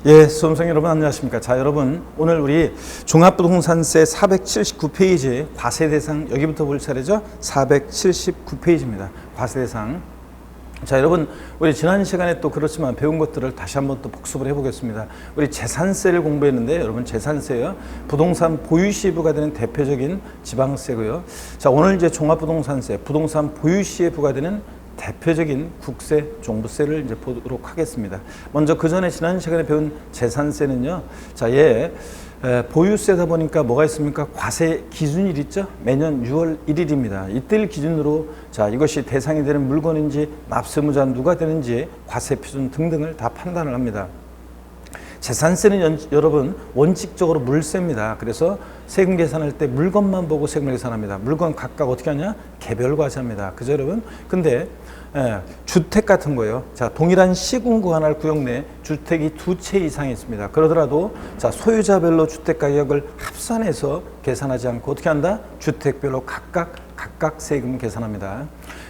예, 수험생 여러분 안녕하십니까. 자, 여러분 오늘 우리 종합부동산세 479페이지 과세대상 여기부터 볼 차례죠. 479페이지입니다. 과세대상. 자, 여러분 우리 지난 시간에 또 그렇지만 배운 것들을 다시 한번 또 복습을 해보겠습니다. 우리 재산세를 공부했는데 여러분 재산세요. 부동산 보유시에 부과되는 대표적인 지방세고요. 자, 오늘 이제 종합부동산세, 부동산 보유시에 부과되는 대표적인 국세, 종부세를 이제 보도록 하겠습니다. 먼저 그 전에 지난 시간에 배운 재산세는요. 자, 보유세다 보니까 뭐가 있습니까? 과세 기준일 있죠? 매년 6월 1일입니다. 이때를 기준으로 자, 이것이 대상이 되는 물건인지 납세무자 누가 되는지 과세 표준 등등을 다 판단을 합니다. 재산세는 여러분 원칙적으로 물세입니다. 그래서 세금 계산할 때 물건만 보고 세금을 계산합니다. 물건 각각 어떻게 하냐? 개별 과세합니다. 그죠 여러분? 근데 주택 같은 거예요. 자, 동일한 시군 구간할 구역 내 주택이 2채 이상이 있습니다. 그러더라도 자, 소유자별로 주택 가격을 합산해서 계산하지 않고 어떻게 한다? 주택별로 각각 세금 계산합니다.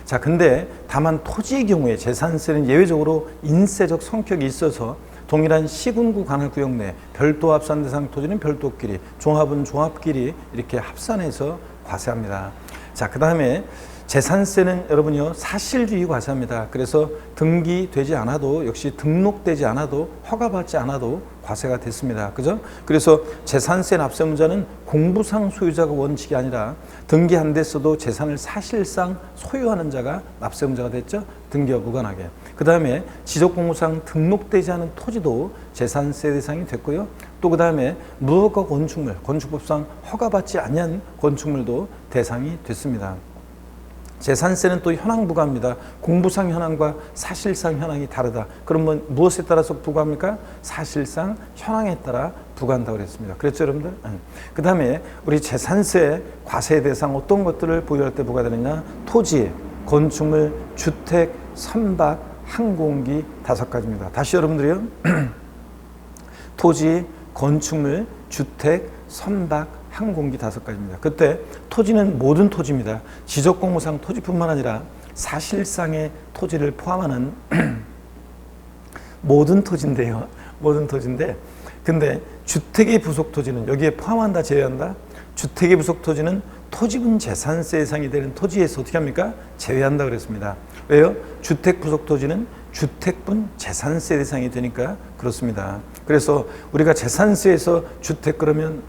자, 근데 다만 토지의 경우에 재산세는 예외적으로 인세적 성격이 있어서 동일한 시군구 관할 구역 내 별도 합산 대상 토지는 별도끼리, 종합은 종합끼리 이렇게 합산해서 과세합니다. 자, 그 다음에 재산세는 여러분요 사실주의 과세합니다. 그래서 등기되지 않아도 역시 등록되지 않아도 허가받지 않아도 과세가 됐습니다. 그죠? 그래서 재산세 납세문자는 공부상 소유자가 원칙이 아니라 등기 안 됐어도 재산을 사실상 소유하는 자가 납세문자가 됐죠. 등기와 무관하게. 그 다음에 지적공무상 등록되지 않은 토지도 재산세 대상이 됐고요. 또 그 다음에 무허가 건축물, 건축법상 허가받지 않은 건축물도 대상이 됐습니다. 재산세는 또 현황 부과입니다. 공부상 현황과 사실상 현황이 다르다. 그러면 무엇에 따라서 부과합니까? 사실상 현황에 따라 부과한다고 그랬습니다. 그랬죠, 여러분들? 그 다음에 우리 재산세 과세 대상 어떤 것들을 보유할 때 부과되느냐? 토지, 건축물, 주택, 선박, 항공기 5가지입니다. 다시 여러분들이요. 토지, 건축물, 주택, 선박, 항공기 5가지입니다. 그때 토지는 모든 토지입니다. 지적공무상 토지뿐만 아니라 사실상의 토지를 포함하는 모든 토지인데요. 모든 토지인데 근데 주택의 부속 토지는 여기에 포함한다 제외한다? 주택의 부속 토지는 토지분 재산세 대상이 되는 토지에서 어떻게 합니까? 제외한다 그랬습니다. 왜요? 주택 부속 토지는 주택분 재산세 대상이 되니까 그렇습니다. 그래서 우리가 재산세에서 주택 그러면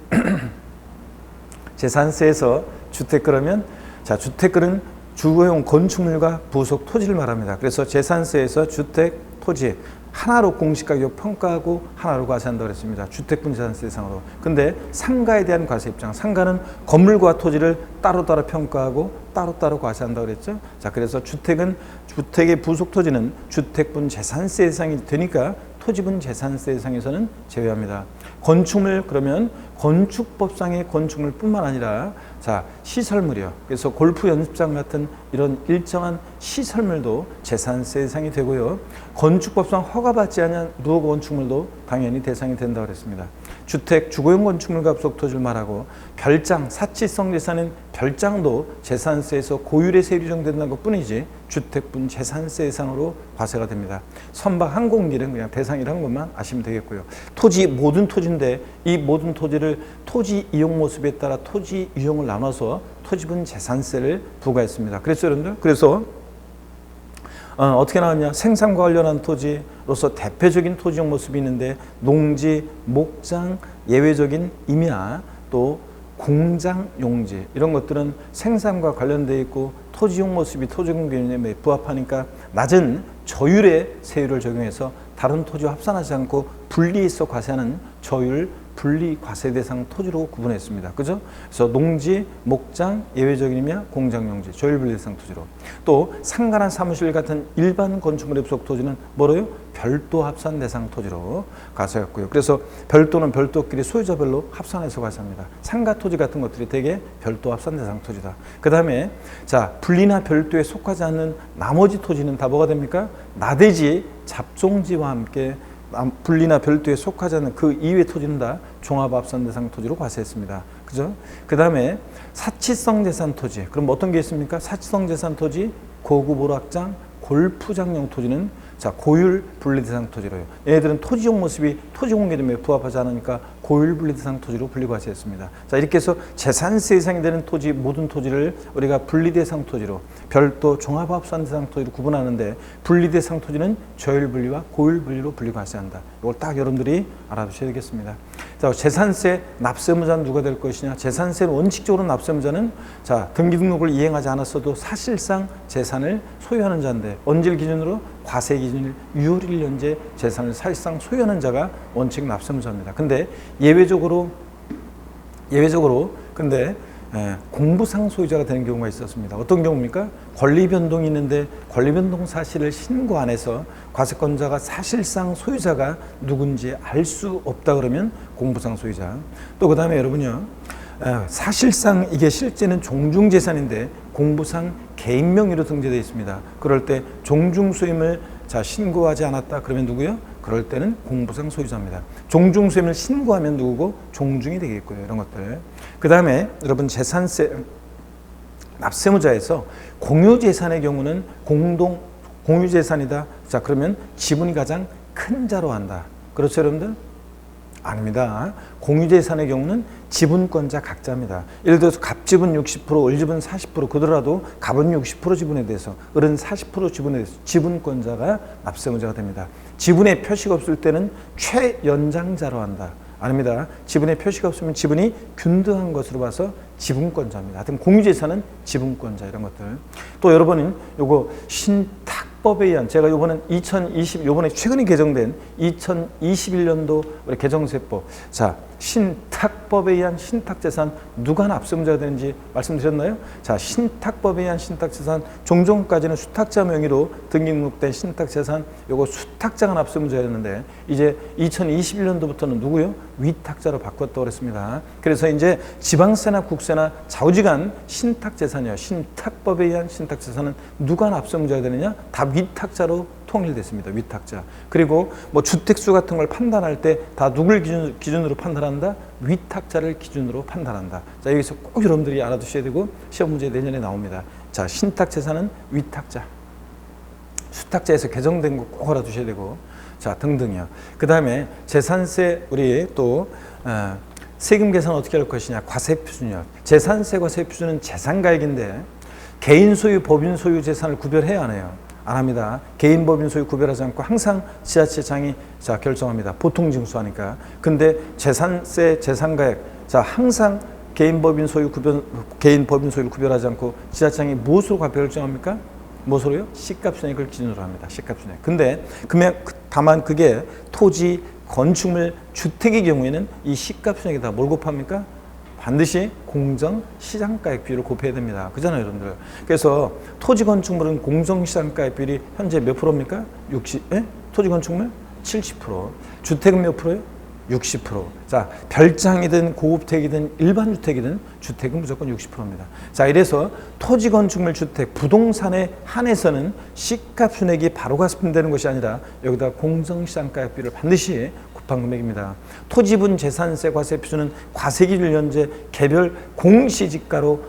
재산세에서 주택 그러면 자, 주택은 주거용 건축물과 부속 토지를 말합니다. 그래서 재산세에서 주택, 토지 하나로 공시가격 평가하고 하나로 과세한다고 그랬습니다. 주택분 재산세 대상으로. 근데 상가에 대한 과세 입장. 상가는 건물과 토지를 따로따로 평가하고 따로따로 과세한다고 그랬죠. 자, 그래서 주택의 부속 토지는 주택분 재산세 대상이 되니까 토지분 재산세 대상에서는 제외합니다. 건축물 그러면 건축법상의 건축물뿐만 아니라 자, 시설물이요. 그래서 골프 연습장 같은 이런 일정한 시설물도 재산세 대상이 되고요. 건축법상 허가받지 않은 무허가 건축물도 당연히 대상이 된다고 그랬습니다. 주택, 주거용 건축물과 부속 토지를 말하고 별장, 사치성 재산인 별장도 재산세에서 고율의 세율이 정된다는 것뿐이지 주택분 재산세 대상으로 과세가 됩니다. 선박, 항공기는 그냥 대상이라는 것만 아시면 되겠고요. 토지, 모든 토지인데 이 모든 토지를 토지 이용 모습에 따라 토지 유형을 나눠서 토지분 재산세를 부과했습니다. 그래서 여러분들, 그래서 어떻게 나왔냐? 생산과 관련한 토지로서 대표적인 토지용 모습이 있는데 농지, 목장, 예외적인 임야, 또 공장, 용지 이런 것들은 생산과 관련되어 있고 토지용 모습이 토지용 개념에 부합하니까 낮은 저율의 세율을 적용해서 다른 토지와 합산하지 않고 분리해서 과세하는 저율 분리 과세 대상 토지로 구분했습니다. 그죠? 그래서 농지, 목장, 예외적인 임야, 공장, 용지, 저율 분리 대상 토지로. 또 상가나 사무실 같은 일반 건축물의 부속 토지는 뭐로요? 별도 합산 대상 토지로 과세했고요. 그래서 별도는 별도끼리 소유자별로 합산해서 과세합니다. 상가 토지 같은 것들이 대개 별도 합산 대상 토지다. 그 다음에 자, 분리나 별도에 속하지 않는 나머지 토지는 다 뭐가 됩니까? 나대지, 잡종지와 함께 분리나 별도에 속하지 않는 그 이외의 토지는 다 종합합산 대상 토지로 과세했습니다. 그죠? 그 다음에 사치성 재산 토지. 그럼 어떤 게 있습니까? 사치성 재산 토지, 고급 오락장, 골프장용 토지는 자, 고율 분리대상 토지로요. 얘네들은 토지적 모습이 토지공개념에 부합하지 않으니까 고율 분리대상 토지로 분리 과세했습니다. 자, 이렇게 해서 재산세 대상이 되는 토지, 모든 토지를 우리가 분리대상 토지로, 별도 종합합산 대상 토지로 구분하는데, 분리대상 토지는 저율 분리와 고율 분리로 분리 과세한다. 이걸 딱 여러분들이 알아두셔야 되겠습니다. 자, 재산세 납세의무자는 누가 될 것이냐? 재산세는 원칙적으로 납세의무자는 자, 등기 등록을 이행하지 않았어도 사실상 재산을 소유하는 자인데, 언제를 기준으로? 과세 기준일 6월 1년제 재산을 사실상 소유하는 자가 원칙 납세의무자입니다. 근데 예외적으로 근데 공부상 소유자가 되는 경우가 있었습니다. 어떤 경우입니까? 권리 변동이 있는데 권리 변동 사실을 신고 안 해서 과세권자가 사실상 소유자가 누군지 알 수 없다 그러면 공부상 소유자. 또 그다음에 여러분요, 사실상 이게 실제는 종중재산인데 공부상 개인 명의로 등재되어 있습니다. 그럴 때 종중소임을 신고하지 않았다 그러면 누구요? 그럴 때는 공부상 소유자입니다. 종중소임을 신고하면 누구고? 종중이 되겠고요. 이런 것들. 그 다음에 여러분 재산세 납세의무자에서 공유재산의 경우는 공유재산이다. 자, 그러면 지분이 가장 큰 자로 한다. 그렇죠, 여러분들? 아닙니다. 공유재산의 경우는 지분권자 각자입니다. 예를 들어서 갑지분 60%, 을지분 40% 그더라도 갑은 60% 지분에 대해서 을은 40% 지분에 대해서 지분권자가 납세의무자가 됩니다. 지분에 표시가 없을 때는 최연장자로 한다. 아닙니다. 지분에 표시가 없으면 지분이 균등한 것으로 봐서 지분권자입니다. 하여튼 공유재산은 지분권자 이런 것들. 또 여러분은 요거 신탁법에 의한 제가 요번엔 요번에 최근에 개정된 2021년도 우리 개정세법. 자, 신탁법에 의한 신탁재산 누가 납세의무자가 되는지 말씀드렸나요? 자, 신탁법에 의한 신탁재산 종전까지는 수탁자 명의로 등기등록된 신탁재산 요거 수탁자가 납세의무자였는데 이제 2021년도부터는 누구요? 위탁자로 바꿨다고 그랬습니다. 그래서 이제 지방세나 국세나 좌우지간 신탁재산이요. 신탁법에 의한 신탁재산은 누가 납세의무자가 되느냐? 다 위탁자로 통일됐습니다. 위탁자. 그리고 뭐 주택수 같은 걸 판단할 때 다 누굴 기준으로 판단한다? 위탁자를 기준으로 판단한다. 자, 여기서 꼭 여러분들이 알아두셔야 되고 시험 문제 내년에 나옵니다. 자, 신탁재산은 위탁자. 수탁자에서 개정된 거 꼭 알아두셔야 되고 자, 등등이요. 그 다음에 재산세 우리 또 세금 계산 어떻게 할 것이냐? 과세표준이요. 재산세 과세표준은 재산가액인데 개인 소유, 법인 소유 재산을 구별해야 하네요. 안 합니다. 개인, 법인 소유 구별하지 않고 항상 지자체장이 자 결정합니다. 보통 징수하니까. 근데 재산세, 재산가액 자 항상 개인, 법인 소유를 구별하지 않고 지자체장이 무엇으로 결정합니까? 무엇으로요? 시가순액을 기준으로 합니다. 시가순액. 근데 다만 그게 토지, 건축물, 주택의 경우에는 이 시가순액에다 뭘 곱합니까? 반드시 공정시장가액 비율을 곱해야 됩니다. 그잖아요, 여러분들. 그래서 토지 건축물은 공정시장가액 비율이 현재 몇 프로입니까? 60. 토지 건축물 70%. 주택은 몇 프로예요? 60%. 자, 별장이든 고급택이든 일반 주택이든 주택은 무조건 60%입니다. 자, 이래서 토지 건축물 주택 부동산에 한해서는 시가 순액이 바로 가산되는 것이 아니라 여기다 공정시장가액 비율을 반드시 곱한 금액입니다. 토지분 재산세 과세 표준은 과세기준 현재 개별 공시지가로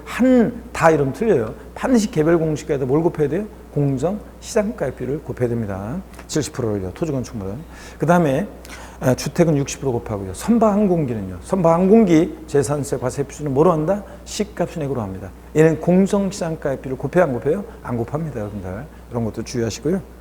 다 이러면 틀려요. 반드시 개별 공시가에다 뭘 곱해야 돼요? 공정시장가액 비율을 곱해야 됩니다. 70%를요. 토지 건축물은. 그 다음에 주택은 60% 곱하고요. 선박항공기는요. 선박항공기 재산세 과세 표준은 뭐로 한다? 시가순액으로 합니다. 얘는 공정시장가액 비율을 곱해요, 안 곱해요? 안 곱합니다, 여러분들. 이런 것도 주의하시고요.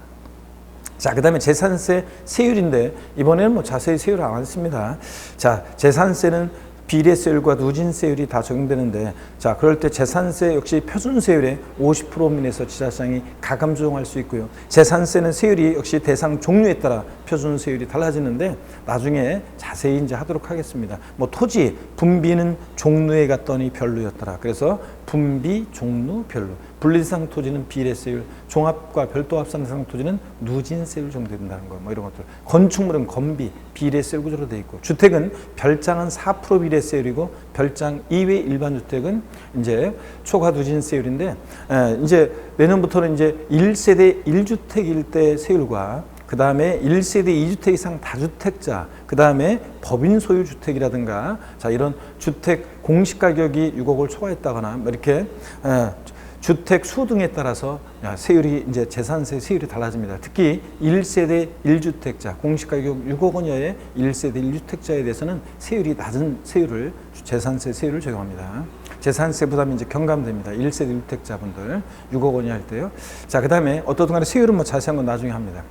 자, 그 다음에 재산세 세율인데 이번에는 뭐 자세히 세율을 안 했습니다. 자, 재산세는 비례세율과 누진세율이 다 적용되는데 자, 그럴 때 재산세 역시 표준세율에 50% 미만에서 지자체장이 가감 조정할 수 있고요. 재산세는 세율이 역시 대상 종류에 따라 표준세율이 달라지는데 나중에 자세히 이제 하도록 하겠습니다. 뭐 토지 분비는 종류에 갔더니 별로였더라. 그래서 분비, 종류, 별로. 분리대상 토지는 비례세율, 종합과 별도 합산 대상 토지는 누진세율 정도된다는 거, 뭐 이런 것들. 건축물은 건비, 비례세율 구조로 되어 있고, 주택은 별장은 4% 비례세율이고, 별장 이외 일반 주택은 이제 초과 누진세율인데, 이제 내년부터는 이제 1세대 1주택일 때 세율과 그 다음에 1세대 2주택 이상 다주택자, 그 다음에 법인 소유 주택이라든가, 자, 이런 주택 공시가격이 6억을 초과했다거나, 뭐 이렇게 주택 수 등에 따라서 세율이 이제 재산세 세율이 달라집니다. 특히 1세대 1주택자 공시가격 6억 원 이하의 1세대 1주택자에 대해서는 세율이 낮은 세율을 재산세 세율을 적용합니다. 재산세 부담이 이제 경감됩니다. 1세대 1주택자분들 6억 원이 할 때요. 자, 그다음에 어떻든 간에 세율은 뭐 자세한 건 나중에 합니다.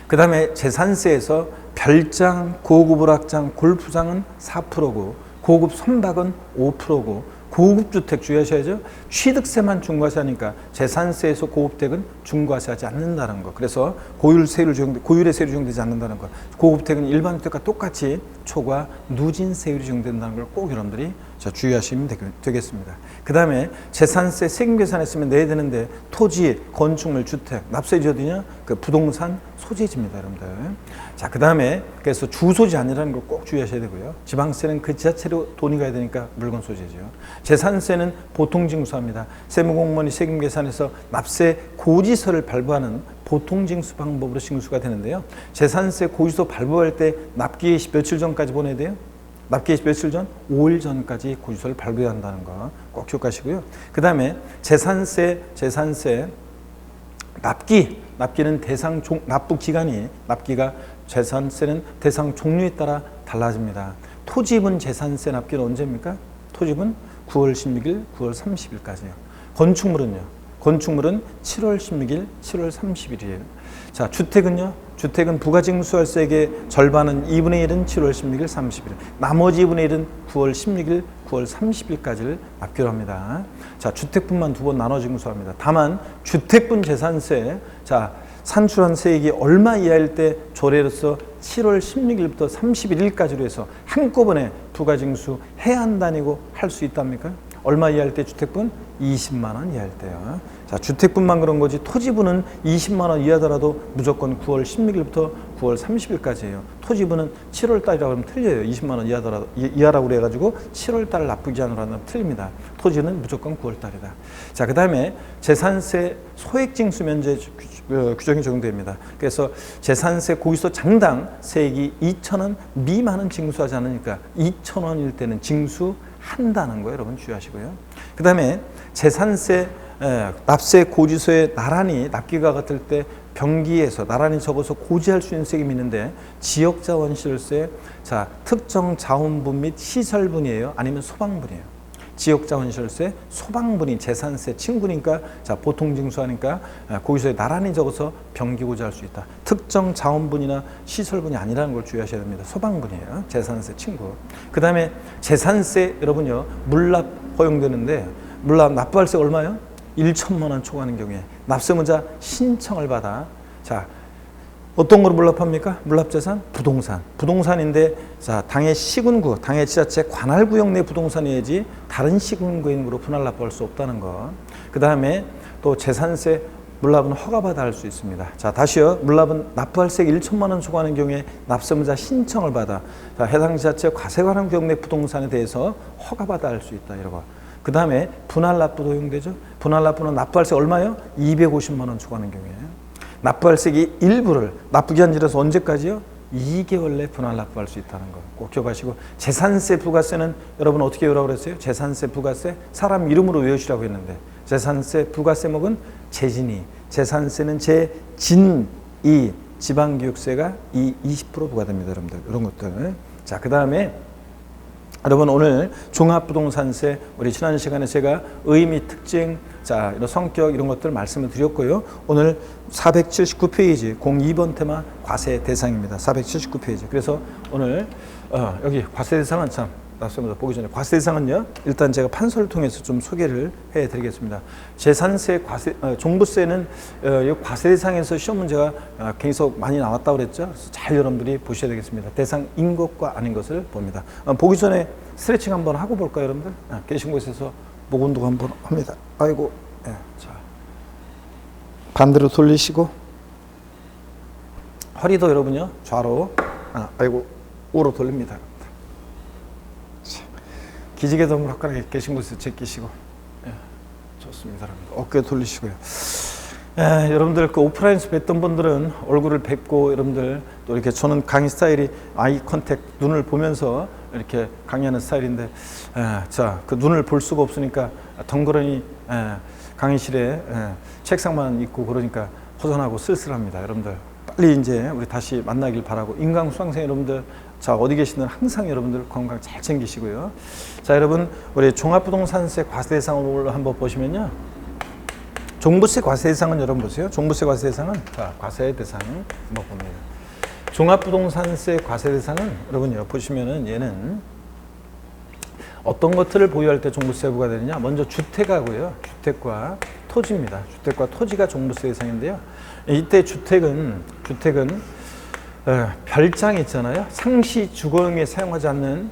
그다음에 재산세에서 별장, 고급 오락장, 골프장은 4%고 고급 선박은 5%고 고급 주택 주의하셔야죠. 취득세만 중과세하니까 재산세에서 고급택은 중과세하지 않는다는 거. 그래서 고율의 세율이 적용되지 않는다는 거. 고급택은 일반 주택과 똑같이 초과 누진 세율이 적용된다는 걸 꼭 여러분들이 주의하시면 되겠습니다. 그 다음에 재산세 세금 계산했으면 내야 되는데 토지, 건축물, 주택, 납세지 어디냐? 그 부동산 소재지입니다, 여러분들. 자, 그 다음에 그래서 주소지 아니라는 걸 꼭 주의하셔야 되고요. 지방세는 그 지자체로 돈이 가야 되니까 물건 소재죠. 재산세는 보통징수합니다. 세무공무원이 세금 계산해서 납세 고지서를 발부하는 보통징수 방법으로 징수가 되는데요. 재산세 고지서 발부할 때 납기 예시 며칠 전까지 보내야 돼요? 납기 예시 며칠 전? 5일 전까지 고지서를 발부해야 한다는 거 꼭 기억하시고요. 그 다음에 재산세 납기는 납부 기간이 납기가 재산세는 대상 종류에 따라 달라집니다. 토지분 재산세 납기는 언제입니까? 토지분 9월 16일, 9월 30일까지요. 건축물은 7월 16일, 7월 30일이에요. 자, 주택은 부가징수월세액의 절반은 2분의 1은 7월 16일, 30일. 나머지 2분의 1은 9월 16일, 9월 30일까지를 납기로 합니다. 자, 주택분만 두 번 나눠 징수합니다. 다만 주택분 재산세, 자, 산출한 세액이 얼마 이하일 때 조례로서 7월 16일부터 31일까지로 해서 한꺼번에 부가징수 해야 한다니고 할 수 있답니까? 얼마 이하일 때 주택분? 20만 원 이하일 때요. 자, 주택분만 그런 거지 토지분은 20만 원 이하더라도 무조건 9월 16일부터 9월 30일까지예요. 토지분은 7월 달이라고 하면 틀려요. 20만 원 이하라고 그래가지고 7월 달 납부 기한으로 하면 틀립니다. 토지는 무조건 9월 달이다. 자, 그 다음에 재산세 소액징수 면제 규정이 적용됩니다. 그래서 재산세 고지서 장당 세액이 2,000원 미만은 징수하지 않으니까 2,000원일 때는 징수한다는 거 여러분 주의하시고요. 그 다음에 재산세 납세 고지서에 나란히 납기가 같을 때 병기에서 나란히 적어서 고지할 수 있는 세금이 있는데 지역자원시설세, 자, 특정 자원분 및 시설분이에요? 아니면 소방분이에요? 지역자원시설세, 소방분이 재산세 친구니까 자, 보통징수하니까 고지서에 나란히 적어서 병기 고지할 수 있다. 특정 자원분이나 시설분이 아니라는 걸 주의하셔야 됩니다. 소방분이에요. 재산세 친구. 그 다음에 재산세 여러분요, 물납 허용되는데 물납 납부할세 얼마요? 1천만 원 초과하는 경우에 납세문자 신청을 받아, 자, 어떤 걸 물납합니까? 물납재산? 부동산인데, 자, 당해 시군구, 당해 지자체 관할구역 내 부동산이어야지 다른 시군구에 있는 거로 분할 납부할 수 없다는 거. 그 다음에 또 재산세 물납은 허가받아 할 수 있습니다. 자, 다시요. 물납은 납부할세액 1천만 원 초과하는 경우에 납세문자 신청을 받아, 자, 해당 지자체 과세관할 구역 내 부동산에 대해서 허가받아 할 수 있다. 이러고. 그 다음에 분할납부도 허용되죠. 분할납부는 납부할세 얼마요? 250만 원 초과하는 경우에. 납부할세액이 일부를 납부기한 지라서 언제까지요? 2개월 내 분할납부할 수 있다는 거 꼭 기억하시고, 재산세 부가세는 여러분 어떻게 외우라고 그랬어요? 재산세 부가세 사람 이름으로 외우시라고 했는데 재산세 부가세목은 재진이, 재산세는 재진이, 지방교육세가 20% 부과됩니다. 여러분들 이런 것들. 자, 그 다음에 여러분 오늘 종합부동산세 우리 지난 시간에 제가 의미, 특징, 자, 이런 성격 이런 것들 말씀을 드렸고요. 오늘 479페이지 02번 테마 과세 대상입니다. 479페이지. 그래서 오늘 여기 과세 대상은 참 납세문자 보기 전에 과세 대상은요, 일단 제가 판서를 통해서 좀 소개를 해드리겠습니다. 재산세, 종부세는 이 과세 대상에서 시험 문제가 계속 많이 나왔다고 그랬죠. 그래서 잘 여러분들이 보셔야 되겠습니다. 대상인 것과 아닌 것을 봅니다. 보기 전에 스트레칭 한번 하고 볼까요, 여러분들? 계신 곳에서 목 운동 한번 합니다. 아이고, 자, 반대로 돌리시고 허리도 여러분요 좌로, 아이고, 우로 돌립니다. 기지개 동무락가락에 계신 곳에서 제끼시고, 좋습니다. 어깨 돌리시고요. 여러분들 그 오프라인에서 뵀던 분들은 얼굴을 뵙고 여러분들 또 이렇게 저는 강의 스타일이 아이 컨택, 눈을 보면서 이렇게 강의하는 스타일인데, 자, 그 눈을 볼 수가 없으니까 덩그러니 강의실에 책상만 있고 그러니까 허전하고 쓸쓸합니다. 여러분들 빨리 이제 우리 다시 만나길 바라고, 인강 수강생 여러분들, 자, 어디 계시든 항상 여러분들 건강 잘 챙기시고요. 자, 여러분, 우리 종합부동산세 과세대상을 한번 보시면요, 종부세 과세대상은 여러분 보세요. 종부세 과세대상은, 자, 과세대상 한번 봅니다. 종합부동산세 과세대상은 여러분요, 보시면은 얘는 어떤 것들을 보유할 때 종부세 부과가 되느냐, 먼저 주택하고요, 주택과 토지입니다. 주택과 토지가 종부세 대상인데요, 이때 주택은 별장이 있잖아요. 상시 주거용에 사용하지 않는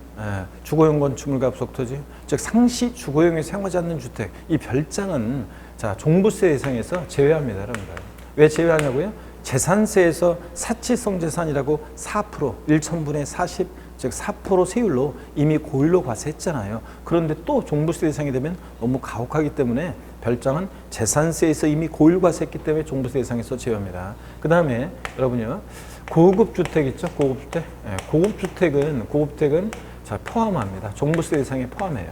주거용 건축물과 부속토지, 즉 상시 주거용에 사용하지 않는 주택, 이 별장은 자, 종부세 대상에서 제외합니다. 여러분들 왜 제외하냐고요? 재산세에서 사치성 재산이라고 4%, 1,000분의 40, 즉 4% 세율로 이미 고율로 과세했잖아요. 그런데 또 종부세 대상이 되면 너무 가혹하기 때문에 별장은 재산세에서 이미 고율 과세했기 때문에 종부세 대상에서 제외합니다. 그 다음에 여러분요, 고급 주택 있죠? 고급 주택. 고급주택은 자, 포함합니다. 종부세 대상에 포함해요.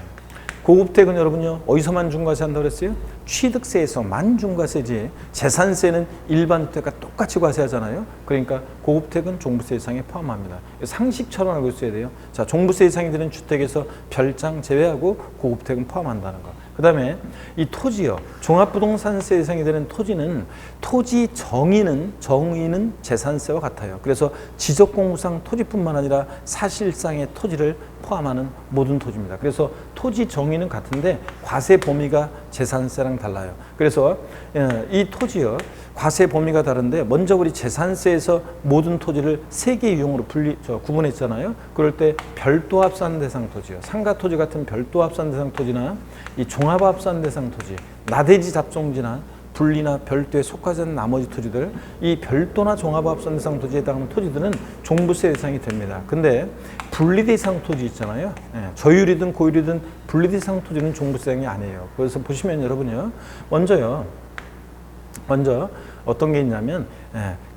고급주택은 여러분요, 어디서만 중과세한다고 그랬어요? 취득세에서만 중과세지, 재산세는 일반 주택과 똑같이 과세하잖아요. 그러니까 고급주택은 종부세 대상에 포함합니다. 상식처럼 알고 있어야 돼요. 자, 종부세 대상이 되는 주택에서 별장 제외하고 고급주택은 포함한다는 거. 그 다음에 이 토지요, 종합부동산세 대상이 되는 토지는 토지 정의는 재산세와 같아요. 그래서 지적공구상 토지뿐만 아니라 사실상의 토지를 포함하는 모든 토지입니다. 그래서 토지 정의는 같은데 과세 범위가 재산세랑 달라요. 그래서 이 토지요, 과세 범위가 다른데, 먼저 우리 재산세에서 모든 토지를 세 개 유형으로 구분했잖아요. 그럴 때 별도 합산 대상 토지요, 상가 토지 같은 별도 합산 대상 토지나 이 종합 합산 대상 토지, 나대지 잡종지나 분리나 별도에 속하지 않는 나머지 토지들, 이 별도나 종합 합산 대상 토지에 해당하는 토지들은 종부세 대상이 됩니다. 근데 분리 대상 토지 있잖아요. 저율이든 고율이든 분리 대상 토지는 종부세 대상이 아니에요. 그래서 보시면 여러분요, 먼저 어떤 게 있냐면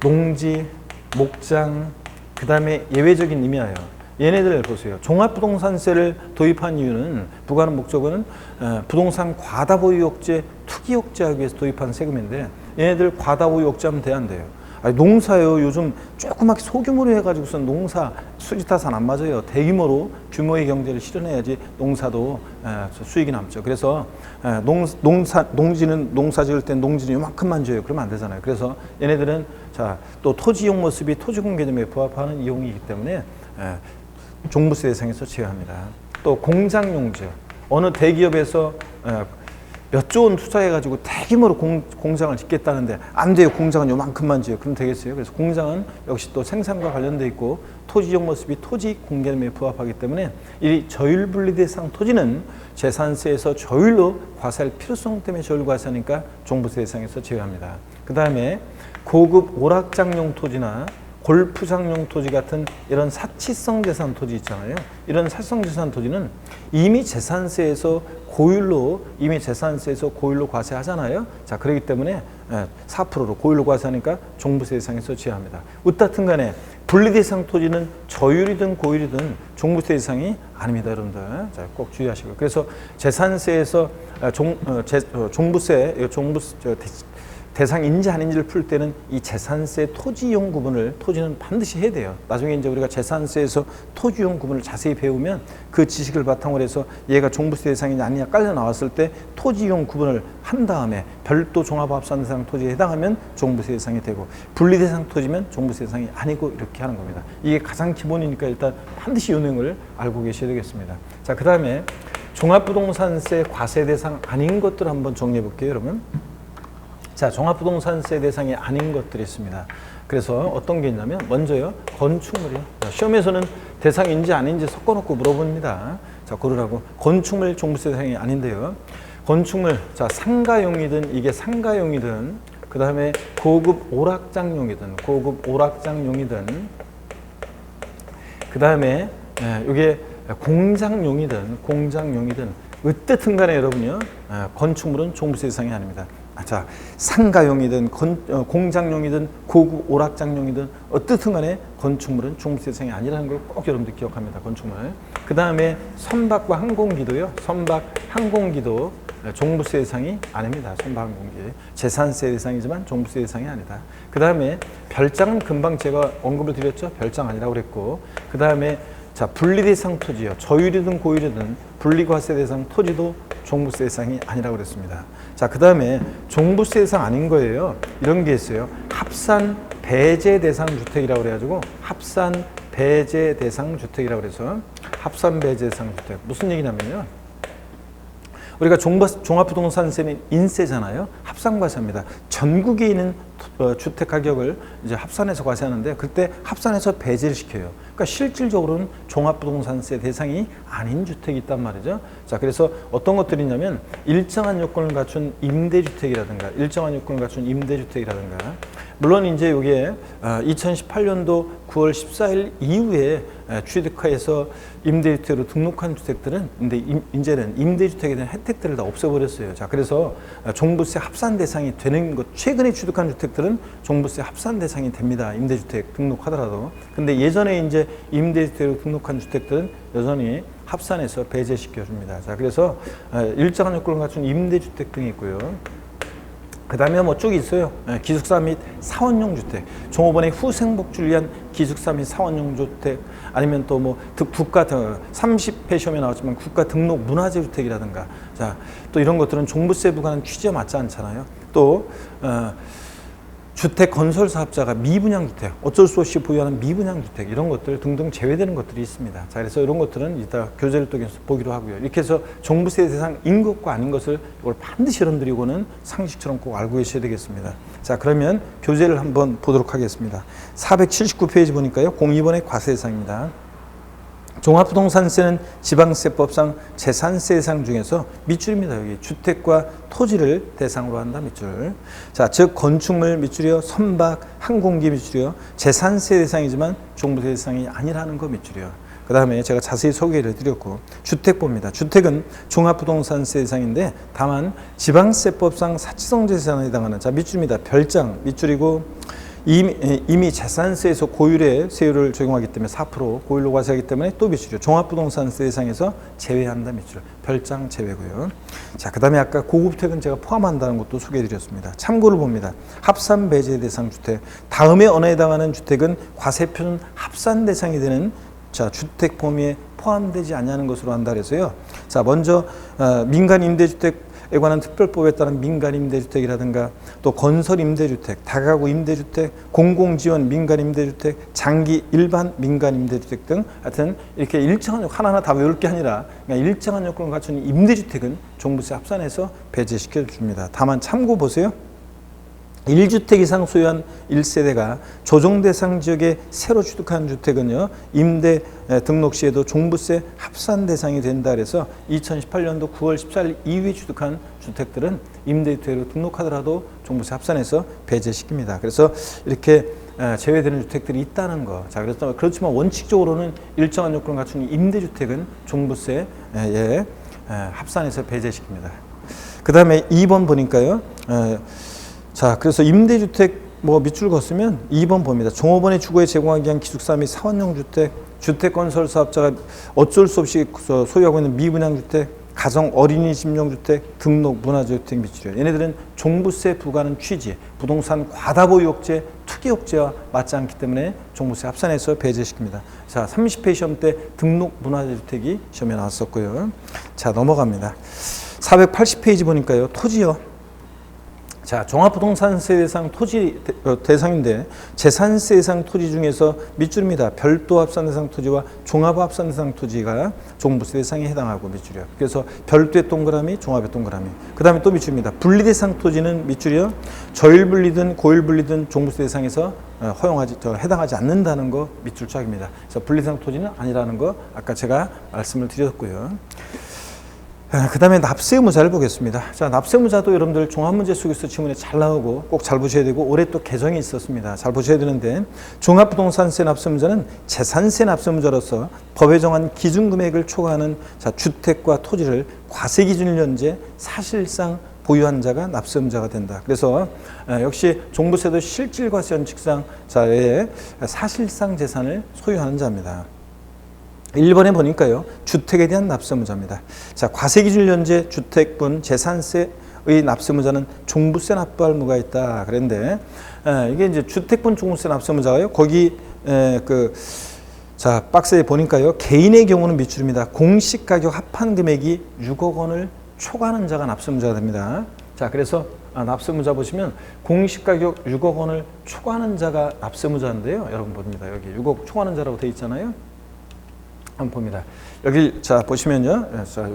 농지, 목장, 그 다음에 예외적인 임야예요. 얘네들 보세요. 종합부동산세를 도입한 이유는, 부과하는 목적은 부동산 과다보유 억제, 투기 억제하기 위해서 도입한 세금인데, 얘네들 과다보유 억제하면 돼, 안 돼요? 아니, 농사요, 요즘 조그맣게 소규모로 해가지고서 농사 수지타산 안 맞아요. 대규모로 규모의 경제를 실현해야지 농사도 수익이 남죠. 그래서 농지는, 농사 지을 땐 농지는 요만큼만 줘요. 그러면 안 되잖아요. 그래서 얘네들은 자, 또 토지 이용 모습이 토지공 개념에 부합하는 이용이기 때문에 종부세 대상에서 제외합니다. 또 공장용지요. 어느 대기업에서 몇 조 원 투자해가지고 대규모로 공장을 짓겠다는데 안 돼요. 공장은 요만큼만 지어요. 그럼 되겠어요? 그래서 공장은 역시 또 생산과 관련돼 있고 토지용 모습이 토지 공개념에 부합하기 때문에 이 저율 분리 대상 토지는 재산세에서 저율로 과세할 필요성 때문에 저율 과세하니까 종부세 대상에서 제외합니다. 그 다음에 고급 오락장용 토지나 골프장용 토지 같은 이런 사치성 재산 토지 있잖아요. 이런 사치성 재산 토지는 이미 재산세에서 고율로 과세하잖아요. 자, 그렇기 때문에 4%로 고율로 과세하니까 종부세 대상에서 제외합니다. 어떻든 간에 분리대상 토지는 저율이든 고율이든 종부세 대상이 아닙니다, 여러분들. 자, 꼭 주의하시고요. 그래서 재산세에서 종부세 대상인지 아닌지를 풀 때는 이 재산세 토지용 구분을, 토지는 반드시 해야 돼요. 나중에 이제 우리가 재산세에서 토지용 구분을 자세히 배우면 그 지식을 바탕으로 해서 얘가 종부세 대상이냐 아니냐 깔려 나왔을 때 토지용 구분을 한 다음에 별도 종합합산 대상 토지에 해당하면 종부세 대상이 되고, 분리 대상 토지면 종부세 대상이 아니고, 이렇게 하는 겁니다. 이게 가장 기본이니까 일단 반드시 이 내용을 알고 계셔야 되겠습니다. 자, 그 다음에 종합부동산세 과세 대상 아닌 것들 한번 정리해 볼게요, 여러분. 자, 종합부동산세 대상이 아닌 것들이 있습니다. 그래서 어떤 게 있냐면, 먼저요, 건축물이요. 시험에서는 대상인지 아닌지 섞어놓고 물어봅니다. 자, 고르라고. 건축물 종부세 대상이 아닌데요. 건축물, 자, 상가용이든 이게 상가용이든, 그 다음에 고급 오락장용이든, 그 다음에 이게 공장용이든, 어쨌든 간에 여러분요, 건축물은 종부세 대상이 아닙니다. 자, 상가용이든 공장용이든 고급 오락장용이든 어떻든 간에 건축물은 종부세 대상이 아니라는 걸 꼭 여러분들 기억합니다. 건축물. 그 다음에 선박과 항공기도요. 선박, 항공기도 종부세 대상이 아닙니다. 선박, 항공기. 재산세 대상이지만 종부세 대상이 아니다. 그 다음에 별장은 금방 제가 언급을 드렸죠. 별장 아니라고 그랬고. 그 다음에 자, 분리대상 토지요. 저율이든 고율이든 분리과세 대상 토지도 종부세 대상이 아니라고 그랬습니다. 자, 그 다음에 종부세 대상 아닌 거예요. 이런 게 있어요. 합산 배제 대상 주택이라고 그래가지고 합산 배제 대상 주택이라고 그래서 합산 배제 대상 주택. 무슨 얘기냐면요. 우리가 종합부동산세는 인세잖아요. 합산과세입니다. 전국에 있는 주택 가격을 이제 합산해서 과세하는데 그때 합산해서 배제를 시켜요. 그러니까 실질적으로는 종합부동산세 대상이 아닌 주택이 있단 말이죠. 자, 그래서 어떤 것들이 있냐면 일정한 요건을 갖춘 임대주택이라든가 일정한 요건을 갖춘 임대주택이라든가 물론 이제 이게 2018년도 9월 14일 이후에 취득하여서 임대주택으로 등록한 주택들은 근데 이제는 임대주택에 대한 혜택들을 다 없애버렸어요. 자, 그래서 종부세 합산 대상이 되는 것 최근에 취득한 주택들은 종부세 합산 대상이 됩니다. 임대주택 등록하더라도. 근데 예전에 이제 임대주택으로 등록한 주택들은 여전히 합산해서 배제시켜 줍니다. 자, 그래서 일정한 요건을 갖춘 임대주택 등이 있고요. 그 다음에 뭐 쭉 있어요. 기숙사 및 사원용 주택, 종업원의 후생복지를 위한 기숙사 및 사원용 주택, 아니면 또 뭐 국가 30회 시험에 나왔지만 국가 등록 문화재 주택이라든가, 자, 또 이런 것들은 종부세 부과는 취지에 맞지 않잖아요. 또 주택 건설 사업자가 미분양 주택, 어쩔 수 없이 보유하는 미분양 주택 이런 것들 등등 제외되는 것들이 있습니다. 자, 그래서 이런 것들은 이따 교재를 통해서 보기로 하고요. 이렇게 해서 종부세 대상인 것과 아닌 것을 이걸 반드시 여러분들이 이거는 상식처럼 꼭 알고 계셔야 되겠습니다. 자, 그러면 교재를 한번 보도록 하겠습니다. 479페이지 보니까요. 02번의 과세 대상입니다. 종합부동산세는 지방세법상 재산세 대상 중에서 밑줄입니다. 여기 주택과 토지를 대상으로 한다 밑줄. 자, 즉 건축물 밑줄이요, 선박, 항공기 밑줄이요, 재산세 대상이지만 종부세 대상이 아니라는 거 밑줄이요. 그 다음에 제가 자세히 소개를 드렸고 주택 봅니다. 주택은 종합부동산세 대상인데 다만 지방세법상 사치성재산에 해당하는 자 밑줄입니다. 별장 밑줄이고 이미 재산세에서 고율의 세율을 적용하기 때문에 4% 고율로 과세하기 때문에 또 밑줄이요. 종합부동산세 대상에서 제외한다 밑줄. 별장 제외고요. 자, 그 다음에 아까 고급주택은 제가 포함한다는 것도 소개해드렸습니다. 참고를 봅니다. 합산 배제 대상 주택. 다음에 언어에 해당하는 주택은 과세표준 합산 대상이 되는 자, 주택 범위에 포함되지 않냐는 것으로 한다 그래서요. 자, 먼저 민간 임대주택에 관한 특별법에 따른 민간 임대주택이라든가 또 건설 임대주택, 다가구 임대주택, 공공지원 민간 임대주택, 장기 일반 민간 임대주택 등 하여튼 이렇게 일정한 요건 하나하나 다 외울 게 아니라 그냥 일정한 요건을 갖춘 임대주택은 종부세 합산해서 배제시켜 줍니다. 다만 참고 보세요. 1주택 이상 소유한 1세대가 조정 대상 지역에 새로 취득한 주택은요, 임대 등록 시에도 종부세 합산 대상이 된다 그래서 2018년도 9월 14일 이후에 취득한 주택들은 임대주택으로 등록하더라도 종부세 합산해서 배제시킵니다. 그래서 이렇게 제외되는 주택들이 있다는 거. 자, 그래서 그렇지만 원칙적으로는 일정한 요건을 갖춘 임대주택은 종부세에 합산해서 배제시킵니다. 그 다음에 2번 보니까요. 자, 그래서 임대주택 뭐 밑줄 걷으면 2번 봅니다. 종업원의 주거에 제공하기 위한 기숙사 및 사원용 주택, 주택건설 사업자가 어쩔 수 없이 소유하고 있는 미분양 주택, 가정 어린이집용 주택, 등록 문화재 주택 밑줄이에요. 얘네들은 종부세 부과는 취지, 부동산 과다보유 억제, 투기 억제와 맞지 않기 때문에 종부세 합산해서 배제시킵니다. 자, 30회 시험 때 등록 문화재 주택이 시험에 나왔었고요. 자, 넘어갑니다. 480페이지 보니까요. 토지요. 자, 종합부동산세 대상 토지 대상인데 재산세 대상 토지 중에서 밑줄입니다. 별도 합산 대상 토지와 종합 합산 대상 토지가 종부세 대상에 해당하고 밑줄이요. 그래서 별도의 동그라미, 종합의 동그라미. 그 다음에 또 밑줄입니다. 분리 대상 토지는 밑줄이요. 저율 분리든 고율 분리든 종부세 대상에서 해당하지 않는다는 거 밑줄 짝입니다. 그래서 분리 대상 토지는 아니라는 거 아까 제가 말씀을 드렸고요. 그 다음에 납세 의무자를 보겠습니다. 자, 납세 의무자도 여러분들 종합문제 속에서 지문에 잘 나오고 꼭 잘 보셔야 되고 올해 또 개정이 있었습니다. 잘 보셔야 되는데 종합부동산세 납세 의무자는 재산세 납세 의무자로서 법에 정한 기준금액을 초과하는 자, 주택과 토지를 과세 기준일 현재 사실상 보유한 자가 납세 의무자가 된다. 그래서 역시 종부세도 실질 과세원칙상 자의 사실상 재산을 소유하는 자입니다. 1번에 보니까요, 주택에 대한 납세 의무자입니다. 자, 과세 기준 현재 주택분 재산세의 납세 의무자는 종부세 납부할 의무가 있다. 그런데 이게 이제 주택분 종부세 납세 의무자가요, 거기 자, 박스에 보니까요, 개인의 경우는 미출입니다. 공시가격 합한 금액이 6억 원을 초과하는 자가 납세 의무자가 됩니다. 자, 그래서 납세 의무자 보시면 공시가격 6억 원을 초과하는 자가 납세 의무자인데요. 여러분 봅니다. 여기 6억 초과하는 자라고 되어 있잖아요. 한번 봅니다. 여기 자 보시면요. 자,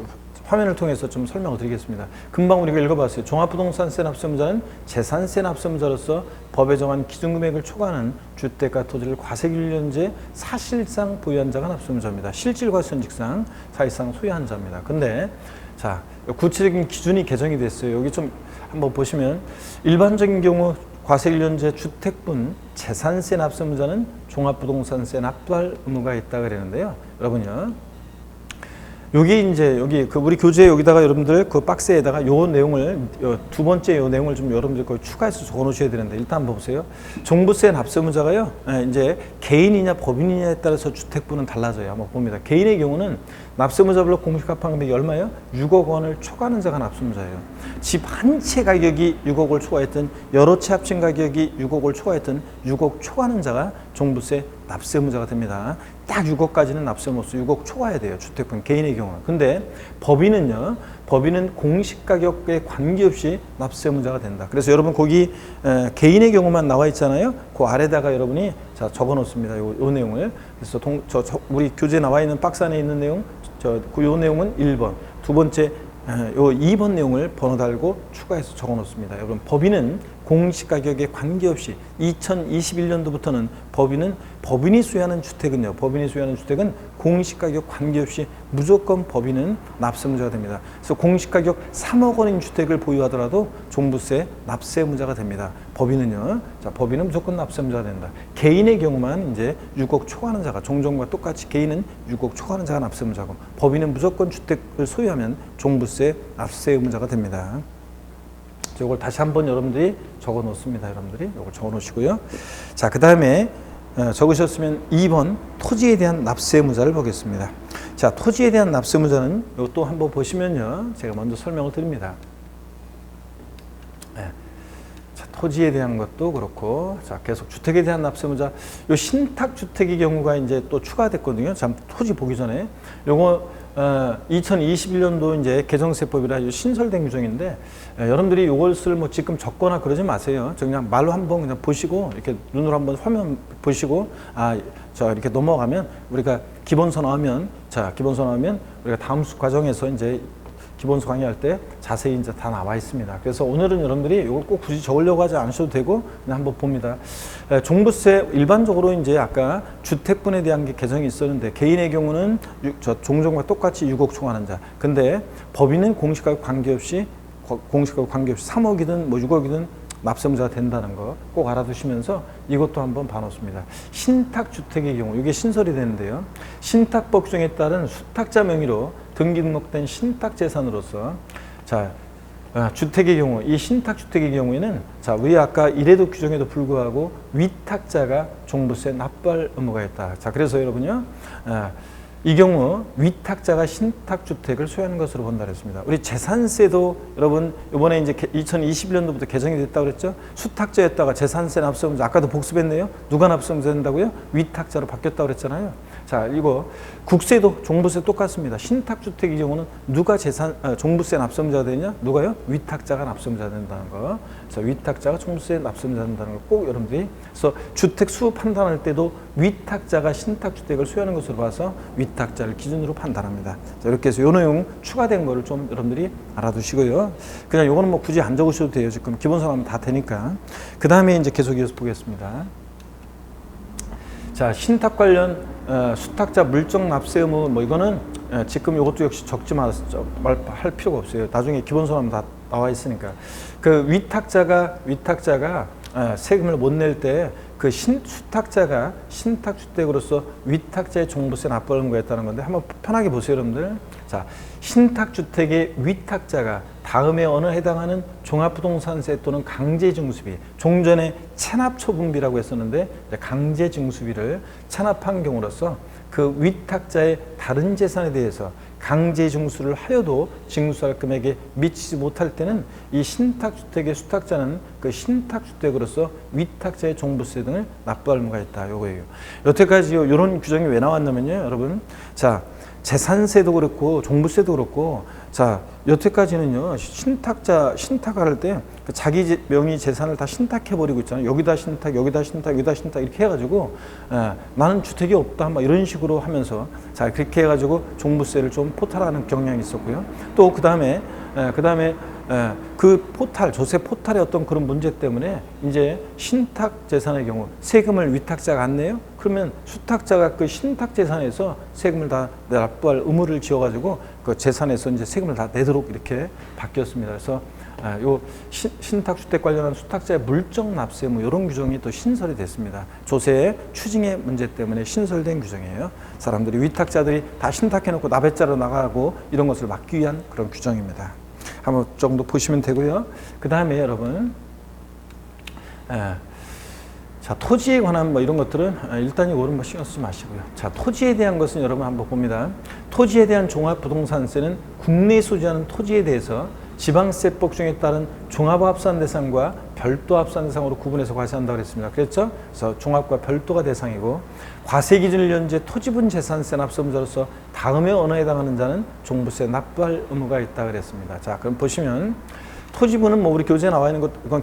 화면을 통해서 좀 설명을 드리겠습니다. 금방 우리가 읽어봤어요. 종합부동산세 납세 의무자는 재산세 납세 의무자로서 법에 정한 기준금액을 초과하는 주택과 토지를 과세기준현재 사실상 보유한 자가 납세 의무자입니다. 실질과세원칙상 사실상 소유한 자입니다. 근데 자, 구체적인 기준이 개정이 됐어요. 여기 좀 한번 보시면 일반적인 경우 과세기준현재 주택분 재산세 납세 의무자는 종합부동산세 납부할 의무가 있다 그랬는데요. 여러분요. 여기 이제 여기 우리 교재 여기다가 여러분들 그 박스에다가 요 내용을 두 번째 요 내용을 좀 여러분들 거 추가해서 적어 놓으셔야 되는데, 일단 한번 보세요. 종부세 납세 의무자가요, 이제 개인이냐 법인이냐에 따라서 주택분은 달라져요. 한번 봅니다. 개인의 경우는 납세 의무자별로 공시 합한 금액이 얼마예요? 6억 원을 초과하는 자가 납세 의무자예요. 집 한 채 가격이 6억을 초과했든 여러 채 합친 가격이 6억을 초과했든 6억 초과하는 자가 종부세 납세 의무자가 됩니다. 딱 6억까지는 납세 못 써. 6억 초과해야 돼요. 주택분 개인의 경우는. 근데 법인은요. 법인은 공시가격에 관계없이 납세 의무자가 된다. 그래서 여러분 거기 개인의 경우만 나와 있잖아요. 그 아래다가 여러분이 자 적어 놓습니다. 요 내용을. 그래서 우리 교재에 나와 있는 박스 안에 있는 내용, 요 내용은 1번. 두 번째 요 2번 내용을 번호 달고 추가해서 적어 놓습니다. 여러분 법인은 공시가격에 관계없이 2021년도부터는 법인이 소유하는 주택은요. 법인이 소유하는 주택은 공시가격 관계없이 무조건 법인은 납세 의무자가 됩니다. 그래서 공시가격 3억 원인 주택을 보유하더라도 종부세 납세 의무자가 됩니다. 법인은요. 자, 법인은 무조건 납세 의무자가 된다. 개인의 경우만 이제 6억 초과하는 자가 종전과 똑같이 개인은 6억 초과하는 자가 납세 의무자고, 법인은 무조건 주택을 소유하면 종부세 납세 의무자가 됩니다. 이걸 다시 한번 여러분들이 적어 놓습니다. 여러분들이 이걸 적어 놓으시고요. 자, 그 다음에 적으셨으면 2번 토지에 대한 납세 의무자를 보겠습니다. 자, 토지에 대한 납세 의무자는 이것도 한번 보시면요. 제가 먼저 설명을 드립니다. 네. 자, 토지에 대한 것도 그렇고, 자, 계속 주택에 대한 납세 의무자, 요 신탁 주택의 경우가 이제 또 추가됐거든요. 자, 토지 보기 전에 요거 2021년도 이제 개정세법이라 신설된 규정인데, 여러분들이 이것을 뭐 지금 적거나 그러지 마세요. 그냥 말로 한번 그냥 보시고, 이렇게 눈으로 한번 화면 보시고, 이렇게 넘어가면 우리가 기본서 나오면, 우리가 다음 수 과정에서 이제 기본서 강의할 때 자세히 이제 다 나와 있습니다. 그래서 오늘은 여러분들이 이걸 꼭 굳이 적으려고 하지 않으셔도 되고 그냥 한번 봅니다. 종부세 일반적으로 이제 아까 주택분에 대한 게 개정이 있었는데, 개인의 경우는 종전과 똑같이 6억 초과하는 자. 근데 법인은 공시가격 관계없이 3억이든 뭐 6억이든 납세 의무자가 된다는 거 꼭 알아두시면서 이것도 한번 봐놓습니다. 신탁주택의 경우, 이게 신설이 되는데요. 신탁법 규정에 따른 수탁자 명의로 등기 등록된 신탁재산으로서, 자, 주택의 경우, 이 신탁주택의 경우에는, 자, 우리 아까 이래도 규정에도 불구하고 위탁자가 종부세 납부할 의무가 있다. 자, 그래서 여러분요, 이 경우 위탁자가 신탁주택을 소유하는 것으로 본다 그랬습니다. 우리 재산세도 여러분 이번에 이제 2021년도부터 개정이 됐다고 그랬죠. 수탁자였다가 재산세 납세 의무자, 아까도 복습했네요. 누가 납세 의무자 된다고요? 위탁자로 바뀌었다고 그랬잖아요. 자, 이거 국세도 종부세 똑같습니다. 신탁주택의 경우는 누가 종부세 납세 의무자가 되냐? 누가요? 위탁자가 납세 의무자가 된다는 거. 그래서 위탁자가 종부세 납세 의무자가 된다는 걸 꼭 여러분들이, 그래서 주택 수 판단할 때도 위탁자가 신탁주택을 소유하는 것으로 봐서 위탁자를 기준으로 판단합니다. 자, 이렇게 해서 이 내용 추가된 거를 좀 여러분들이 알아두시고요. 그냥 요거는 뭐 굳이 안 적으셔도 돼요. 지금 기본서 하면 다 되니까. 그 다음에 이제 계속 이어서 보겠습니다. 자, 신탁 관련 수탁자 물적 납세 의무, 뭐 이거는 지금 이것도 역시 적지 할 필요가 없어요. 나중에 기본서 하면 다 나와 있으니까. 그 위탁자가 세금을 못 낼 때 수탁자가 신탁주택으로서 위탁자의 종부세 납부할 의무가 있다는 건데 한번 편하게 보세요, 여러분들. 자, 신탁주택의 위탁자가 다음에 어느 해당하는 종합부동산세 또는 강제징수비, 종전에 체납처분비라고 했었는데 강제징수비를 체납한 경우로서 그 위탁자의 다른 재산에 대해서 강제징수를 하여도 징수할 금액에 미치지 못할 때는 이 신탁주택의 수탁자는 그 신탁주택으로서 위탁자의 종부세 등을 납부할 의무가 있다. 요거예요. 여태까지 이런 규정이 왜 나왔냐면요, 여러분. 자, 재산세도 그렇고 종부세도 그렇고, 자, 여태까지는요, 신탁할 때 자기 명의 재산을 다 신탁해버리고 있잖아요. 여기다 신탁, 여기다 신탁, 여기다 신탁 이렇게 해가지고, 나는 주택이 없다, 막 이런 식으로 하면서, 자, 그렇게 해가지고 종부세를 좀 포탈하는 경향이 있었고요. 또 그 다음에 그 포탈, 조세 포탈의 어떤 그런 문제 때문에 이제 신탁 재산의 경우 세금을 위탁자가 안 내요? 그러면 수탁자가 그 신탁 재산에서 세금을 다 납부할 의무를 지어가지고 그 재산에서 이제 세금을 다 내도록 이렇게 바뀌었습니다. 그래서 요 신탁주택 관련한 수탁자의 물적 납세 뭐 이런 규정이 또 신설이 됐습니다. 조세의 추징의 문제 때문에 신설된 규정이에요. 사람들이 위탁자들이 다 신탁해놓고 납외자로 나가고 이런 것을 막기 위한 그런 규정입니다. 한번 정도 보시면 되고요. 그 다음에 여러분, 자, 토지에 관한 뭐 이런 것들은 일단 이거는 뭐 신경 쓰지 마시고요. 자, 토지에 대한 것은 여러분 한번 봅니다. 토지에 대한 종합부동산세는 국내에 소지하는 토지에 대해서 지방세법 중에 따른 종합합산 대상과 별도 합산 대상으로 구분해서 과세한다고 그랬습니다. 그랬죠? 그래서 종합과 별도가 대상이고, 과세 기준을 연재 토지분 재산세 납세의무자로서 다음에 어느 해당하는 자는 종부세 납부할 의무가 있다 그랬습니다. 자, 그럼 보시면 토지분은 뭐 우리 교재에 나와 있는 것, 이건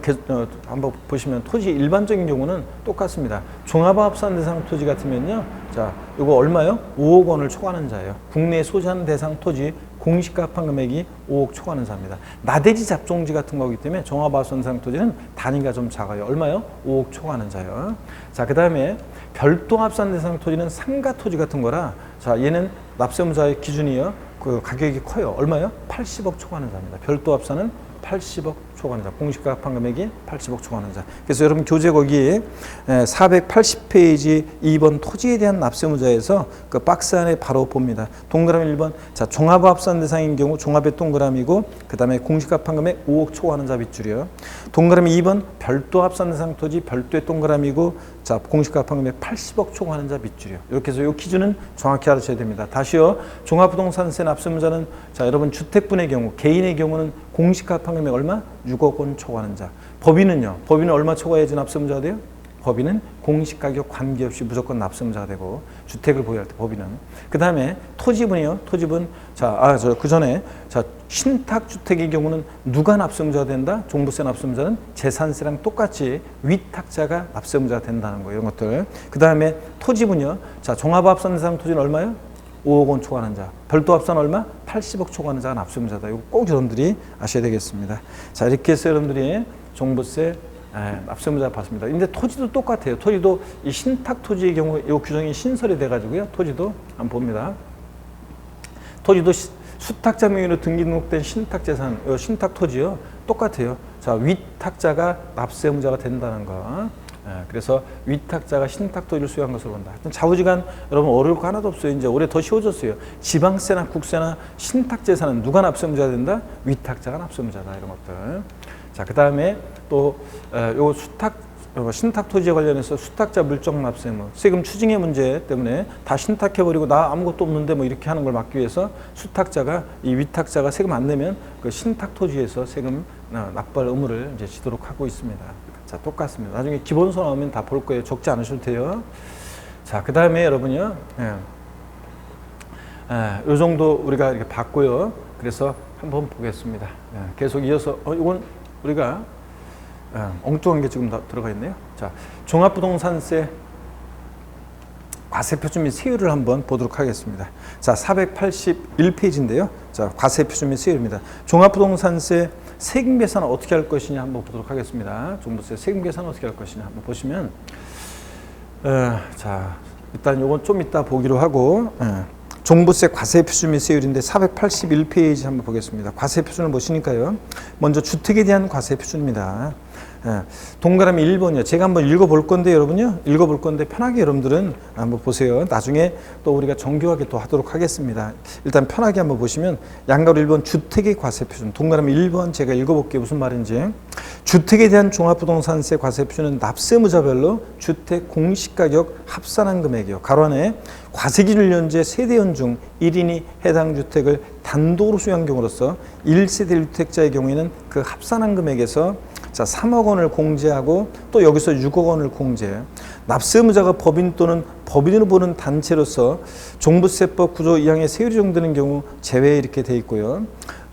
한번 보시면 토지 일반적인 경우는 똑같습니다. 종합합산 대상 토지 같으면요, 자, 이거 얼마요? 5억 원을 초과하는 자예요. 국내에 소지하는 대상 토지 공시가 합한 금액이 5억 초과하는 자입니다. 나대지 잡종지 같은 거기 때문에 종합합산 대상 토지는 단위가 좀 작아요. 얼마요? 5억 초과하는 자요. 자, 그 다음에 별도 합산 대상 토지는 상가 토지 같은 거라, 자, 얘는 납세의무자의 기준이요, 그 가격이 커요. 얼마요? 80억 초과하는 자입니다. 별도 합산은 80억 초과하는 자, 공시가 합한 금액이 80억 초과하는 자. 그래서 여러분 교재 거기에 480페이지 2번 토지에 대한 납세의무자에서 그 박스 안에 바로 봅니다. 동그라미 1번, 자, 종합합산 대상인 경우 종합의 동그라미고, 그 다음에 공시가 합한 금액 5억 초과하는 자 밑줄이요. 동그라미 2번 별도 합산 대상 토지 별도의 동그라미고, 자, 공시가 합한 금액 80억 초과하는 자 밑줄이요. 이렇게 해서 이 기준은 정확히 알아셔야 됩니다. 다시요, 종합부동산세 납세의무자는, 자, 여러분 주택분의 경우, 개인의 경우는 공시가 합한 금액 얼마? 6억 원 초과하는 자. 법인은요, 법인은 얼마 초과해야지 납세의무자가 돼요? 법인은 공시가격 관계없이 무조건 납세의무자가 되고, 주택을 보유할 때 법인은. 그 다음에 토지분이요, 토지분. 자, 그 전에, 자, 신탁주택의 경우는 누가 납세의무자가 된다? 종부세 납세의무자는 재산세랑 똑같이 위탁자가 납세의무자가 된다는 거예요, 이런 것들. 그 다음에 토지분이요, 자, 종합합산 대상 토지는 얼마요? 5억 원 초과하는 자. 별도 합산 얼마? 80억 초과하는 자가 납세의무자다. 이거 꼭 여러분들이 아셔야 되겠습니다. 자, 이렇게 해서 여러분들이 종부세 납세의무자 봤습니다. 근데 토지도 똑같아요. 토지도 이 신탁 토지의 경우 이 규정이 신설이 돼가지고요. 토지도 한번 봅니다. 토지도 수탁자 명의로 등기 등록된 신탁 재산, 신탁 토지요, 똑같아요. 자, 위탁자가 납세의무자가 된다는 거. 그래서 위탁자가 신탁 토지를 수여한 것으로 본다. 좌우지간 여러분 어려울 거 하나도 없어요. 이제 올해 더 쉬워졌어요. 지방세나 국세나 신탁 재산은 누가 납세의무자가 된다? 위탁자가 납세의무자다. 이런 것들. 자, 그 다음에 또 요 신탁 토지에 관련해서 수탁자 물적 납세, 뭐 세금 추징의 문제 때문에 다 신탁해버리고 나 아무것도 없는데 뭐 이렇게 하는 걸 막기 위해서 수탁자가, 이 위탁자가 세금 안 내면 그 신탁 토지에서 세금 납부할 의무를 이제 지도록 하고 있습니다. 자, 똑같습니다. 나중에 기본서 나오면 다 볼 거예요. 적지 않으셔도 돼요. 자, 그 다음에 여러분요, 요 정도 우리가 이렇게 봤고요. 그래서 한번 보겠습니다. 계속 이어서, 이건 우리가 엉뚱한 게 지금 다 들어가 있네요. 자, 종합부동산세 과세표준 및 세율을 한번 보도록 하겠습니다. 자, 481페이지인데요. 자, 과세표준 및 세율입니다. 종합부동산세 세금 계산을 어떻게 할 것이냐 한번 보도록 하겠습니다. 종부세 세금 계산을 어떻게 할 것이냐 한번 보시면, 자, 일단 요건 좀 이따 보기로 하고, 종부세 과세표준 및 세율인데 481페이지 한번 보겠습니다. 과세표준을 보시니까요. 먼저 주택에 대한 과세표준입니다. 예, 동그라미 1번이요. 제가 한번 읽어볼 건데 여러분요. 읽어볼 건데 편하게 여러분들은 한번 보세요. 나중에 또 우리가 정교하게 또 하도록 하겠습니다. 일단 편하게 한번 보시면 양가로 1번 주택의 과세표준. 동그라미 1번 제가 읽어볼게요. 무슨 말인지. 주택에 대한 종합부동산세 과세표준은 납세무자별로 주택 공시가격 합산한 금액이요. 가로 안에 과세기준을 연재 세대원 중 1인이 해당 주택을 단독으로 소유한 경우로서 1세대 1주택자의 경우에는 그 합산한 금액에서 자, 3억 원을 공제하고 또 여기서 6억 원을 공제해요. 납세무자가 법인 또는 법인으로 보는 단체로서 종부세법 9조 2항의 세율이 적용되는 경우 제외 이렇게 돼 있고요.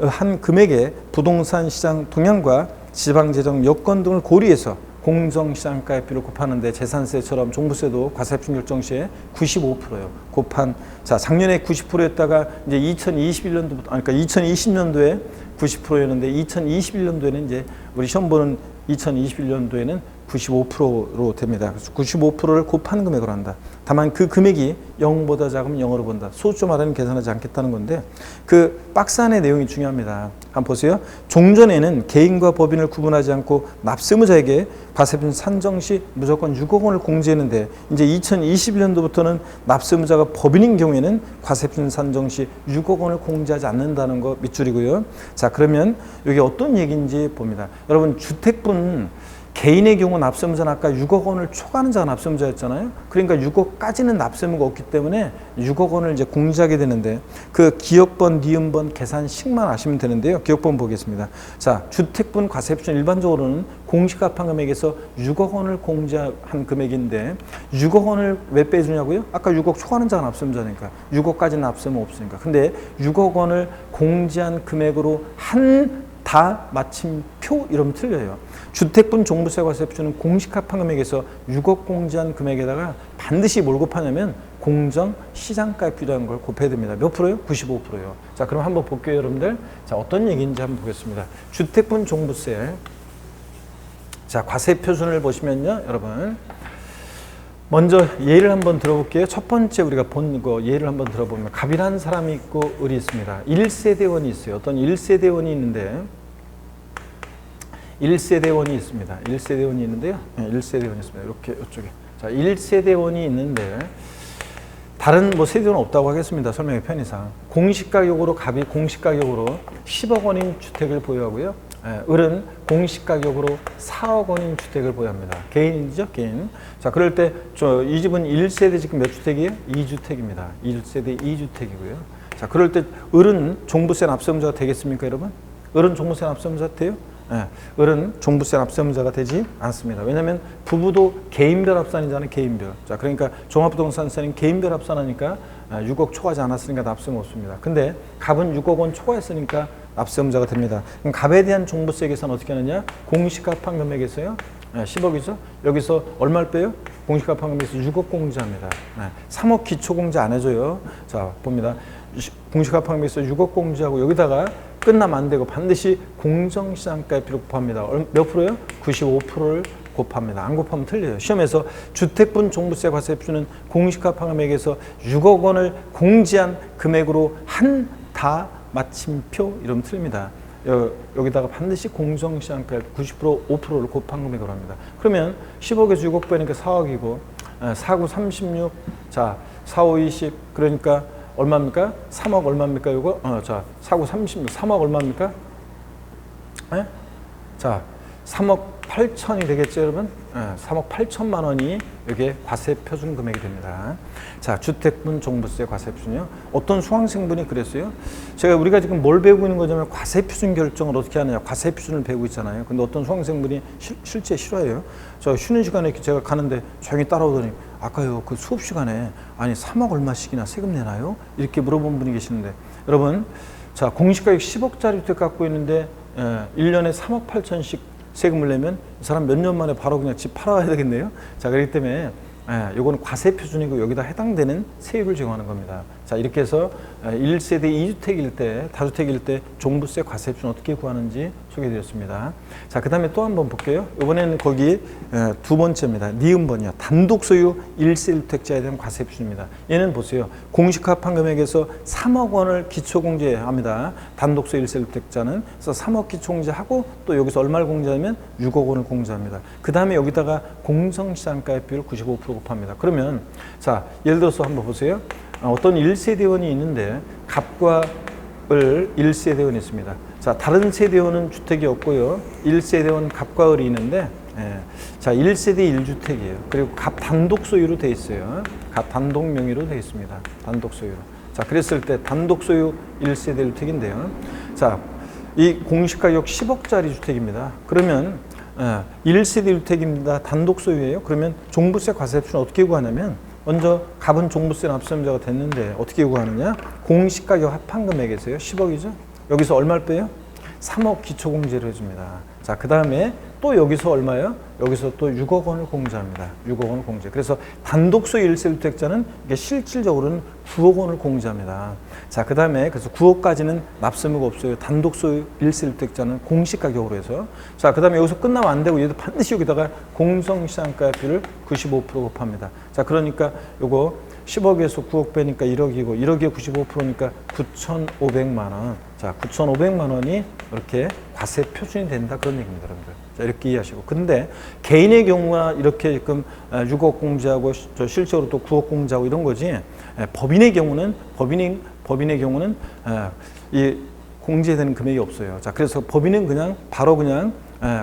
한 금액의 부동산 시장 동향과 지방재정 여건 등을 고려해서 공정시장가액비를 곱하는데 재산세처럼 종부세도 과세표준 결정 시에 95%예요. 곱한 자 작년에 90%였다가 이제 2021년도부터 그러니까 2020년도에 90%였는데 2021년도에는 이제 우리 시험 보는 2021년도에는 95%로 됩니다. 그래서 95%를 곱한 금액으로 한다. 다만 그 금액이 0보다 작으면 0으로 본다. 소수점 아래는 계산하지 않겠다는 건데 그 박스 안의 내용이 중요합니다. 한번 보세요. 종전에는 개인과 법인을 구분하지 않고 납세무자에게 과세표준 산정 시 무조건 6억 원을 공제했는데 이제 2021년도부터는 납세무자가 법인인 경우에는 과세표준 산정 시 6억 원을 공제하지 않는다는 거 밑줄이고요. 자, 그러면 이게 어떤 얘기인지 봅니다. 여러분 주택분 개인의 경우 납세무자는 아까 6억 원을 초과하는 자가 납세무자였잖아요. 그러니까 6억까지는 납세무가 없기 때문에 6억 원을 이제 공제하게 되는데 그 기억번, 니은번 계산식만 아시면 되는데요. 기억번 보겠습니다. 자, 주택분 과세표준 일반적으로는 공시가판 금액에서 6억 원을 공제한 금액인데 6억 원을 왜 빼주냐고요? 아까 6억 초과하는 자가 납세무자니까 6억까지는 납세무 없으니까. 근데 6억 원을 공제한 금액으로 한 다 마침표 이러면 틀려요. 주택분 종부세 과세표준은 공시가판 금액에서 6억 공제한 금액에다가 반드시 뭘 곱하냐면 공정 시장가액비라는 걸 곱해야 됩니다. 몇 프로요? 95%요. 자, 그럼 한번 볼게요, 여러분들. 자, 어떤 얘기인지 한번 보겠습니다. 주택분 종부세. 자, 과세표준을 보시면요, 여러분. 먼저 예를 한번 들어볼게요. 첫 번째 우리가 본 거 예를 한번 들어보면 갑이라는 사람이 있고 을이 있습니다. 1세대원이 있어요. 어떤 1세대원이 있는데 1세대원이 있습니다. 1세대원이 있는데요. 네, 1세대원이 있습니다. 이렇게 이쪽에. 자, 1세대원이 있는데 다른 뭐 세대원은 없다고 하겠습니다. 설명의 편의상. 공시가격으로 갑이 공시가격으로 10억 원인 주택을 보유하고요. 을은 공시가격으로 4억 원인 주택을 보유합니다. 개인이죠, 개인. 자, 그럴 때 이 집은 1세대 지금 몇 주택이에요? 2주택입니다. 1세대 2주택이고요. 자, 그럴 때 을은 종부세 납세무자가 되겠습니까, 여러분? 을은 종부세 납세무자 돼요? 을은 종부세 납세무자가 되지 않습니다. 왜냐하면 부부도 개인별 합산이잖아요, 개인별. 자, 그러니까 종합부동산세는 개인별 합산하니까 6억 초과하지 않았으니까 납세무 없습니다. 근데 갑은 6억 원 초과했으니까 납세무자가 됩니다. 그럼 갑에 대한 종부세 계산 어떻게 하느냐? 공시가판 금액에서요. 10억이죠. 여기서 얼마를 빼요? 공시가판 금액에서 6억 공제합니다. 3억 기초공제 안 해줘요. 자, 봅니다. 공시가판 금액에서 6억 공제하고 여기다가 끝나면 안 되고 반드시 공정시장가액비로 곱합니다. 몇 프로요? 95%를 곱합니다. 안 곱하면 틀려요. 시험에서 주택분 종부세 과세표준은 공시가판 금액에서 6억 원을 공제한 금액으로 한 다 마침표 이러면 틀립니다. 여기다가 반드시 공정시장가액 90% 5%를 곱한 금액으로 합니다. 그러면 10억에서 6억 빼니까 4억이고 4, 9, 36, 자 4, 5, 20 그러니까 얼마입니까? 3억 얼마입니까? 이거? 자 4, 9, 36, 3억 얼마입니까? 자 3억 8천이 되겠죠, 여러분? 3억 8천만 원이 여기에 과세표준 금액이 됩니다. 자, 주택분 종부세 과세표준이요. 어떤 수강생분이 그랬어요? 우리가 지금 뭘 배우고 있는 거냐면 과세표준 결정을 어떻게 하느냐. 과세표준을 배우고 있잖아요. 근데 어떤 수강생분이 실제 싫어해요. 저 쉬는 시간에 제가 가는데 조용히 따라오더니 아까요, 그 수업 시간에 아니 3억 얼마씩이나 세금 내나요? 이렇게 물어본 분이 계시는데 여러분, 자, 공시가격 10억짜리 주택 갖고 있는데 1년에 3억 8천씩 세금을 내면 이 사람 몇 년 만에 바로 그냥 집 팔아야 되겠네요. 자, 그렇기 때문에 요거는 과세표준이고 여기다 해당되는 세율을 적용하는 겁니다. 자, 이렇게 해서 1세대 2주택일 때, 다주택일 때 종부세 과세표는 어떻게 구하는지 소개드렸습니다. 자, 그 다음에 또 한번 볼게요. 이번에는 거기 두 번째입니다. 니은번이요. 단독 소유 1세대주택자에 대한 과세표입니다. 얘는 보세요. 공시가합한 금액에서 3억 원을 기초공제합니다. 단독 소유 1세대주택자는. 그래서 3억 기초공제하고 또 여기서 얼마를 공제하면 6억 원을 공제합니다. 그 다음에 여기다가 공정시장가액비율 95% 곱합니다. 그러면 자, 예를 들어서 한번 보세요. 어떤 1세대원이 있는데 갑과을 1세대원이 있습니다. 자, 다른 세대원은 주택이 없고요. 1세대원 갑과 을이 있는데 자, 1세대 1주택이에요. 그리고 갑 단독 소유로 돼 있어요. 갑 단독 명의로 돼 있습니다. 단독 소유로. 자, 그랬을 때 단독 소유 1세대 주택인데요. 자, 이 공시가격 10억짜리 주택입니다. 그러면 1세대 주택입니다. 단독 소유예요. 그러면 종부세 과세표는 어떻게 구하냐면 먼저 갑은 종부세 납세자가 됐는데 어떻게 구하느냐? 공시가격 합한 금액에서요. 10억이죠. 여기서 얼마를 빼요? 3억 기초공제를 해줍니다. 자, 그 다음에 또 여기서 얼마예요? 여기서 또 6억 원을 공제합니다. 6억 원을 공제. 그래서 단독 소유 1세대주택자는 이게 실질적으로는 9억 원을 공제합니다. 자, 그 다음에 그래서 9억까지는 납세무가 없어요. 단독 소유 1세대주택자는 공시가격으로 해서. 자, 그 다음에 여기서 끝나면 안 되고 얘도 반드시 여기다가 공정시장가액비율을 95% 곱합니다. 자, 그러니까 요거 10억에서 9억 빼니까 1억이고 1억에 95%니까 9,500만 원. 자, 9,500만 원이 이렇게 과세 표준이 된다 그런 얘기입니다, 여러분들. 자, 이렇게 이해하시고. 근데 개인의 경우나 이렇게 지금 6억 공제하고 실제로 또 9억 공제하고 이런 거지. 법인의 경우는 이 공제되는 금액이 없어요. 자, 그래서 법인은 그냥 바로 그냥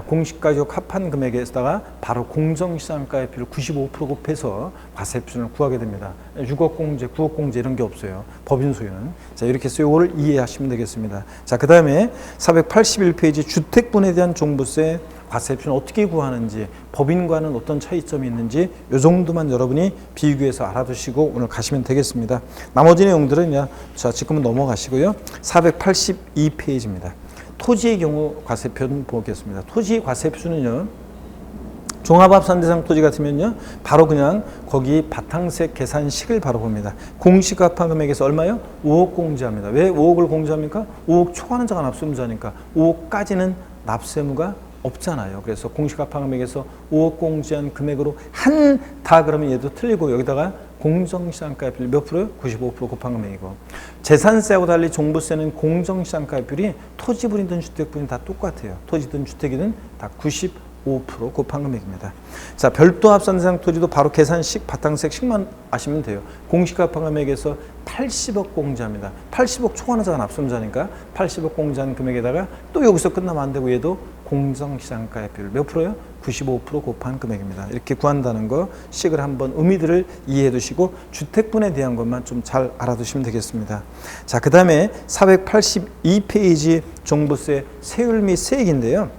공시가격 합한 금액에다가 바로 공정시장가액비율 95% 곱해서 과세표준을 구하게 됩니다. 6억 공제, 9억 공제 이런 게 없어요. 법인 소유는. 자, 이렇게 해서 이거를 이해하시면 되겠습니다. 자, 그 다음에 481페이지 주택분에 대한 종부세 과세표는 어떻게 구하는지, 법인과는 어떤 차이점이 있는지 이 정도만 여러분이 비교해서 알아두시고 오늘 가시면 되겠습니다. 나머지 내용들은 자, 지금은 넘어가시고요. 482페이지입니다. 토지의 경우 과세표는 보겠습니다. 토지 과세표는요. 종합합산 대상 토지 같으면요. 바로 그냥 거기 바탕세 계산식을 바로 봅니다. 공시가합한 금액에서 얼마요? 5억 공제합니다. 왜 5억을 공제합니까? 5억 초과하는 자가 납세무자니까 5억까지는 납세무가 없잖아요. 그래서 공시가합한 금액에서 5억 공제한 금액으로 한다 그러면 얘도 틀리고 여기다가 공정시장가액비율 몇 프로요? 95% 곱한 금액이고 재산세하고 달리 종부세는 공정시장가액비율이 토지분이든 주택분이든 다 똑같아요. 토지든 주택이든 다 95% 곱한 금액입니다. 자, 별도 합산 대상 토지도 바로 계산식 바탕세식만 아시면 돼요. 공시가합한 금액에서 80억 공제합니다. 80억 초과하는 자가 납세자니까 80억 공제한 금액에다가 또 여기서 끝나면 안 되고 얘도 공정시장가액비율 몇 프로요? 95% 곱한 금액입니다. 이렇게 구한다는 거 식을 한번 의미들을 이해해 두시고 주택분에 대한 것만 좀 잘 알아두시면 되겠습니다. 자, 그 다음에 482페이지 종부세 세율 및 세액인데요.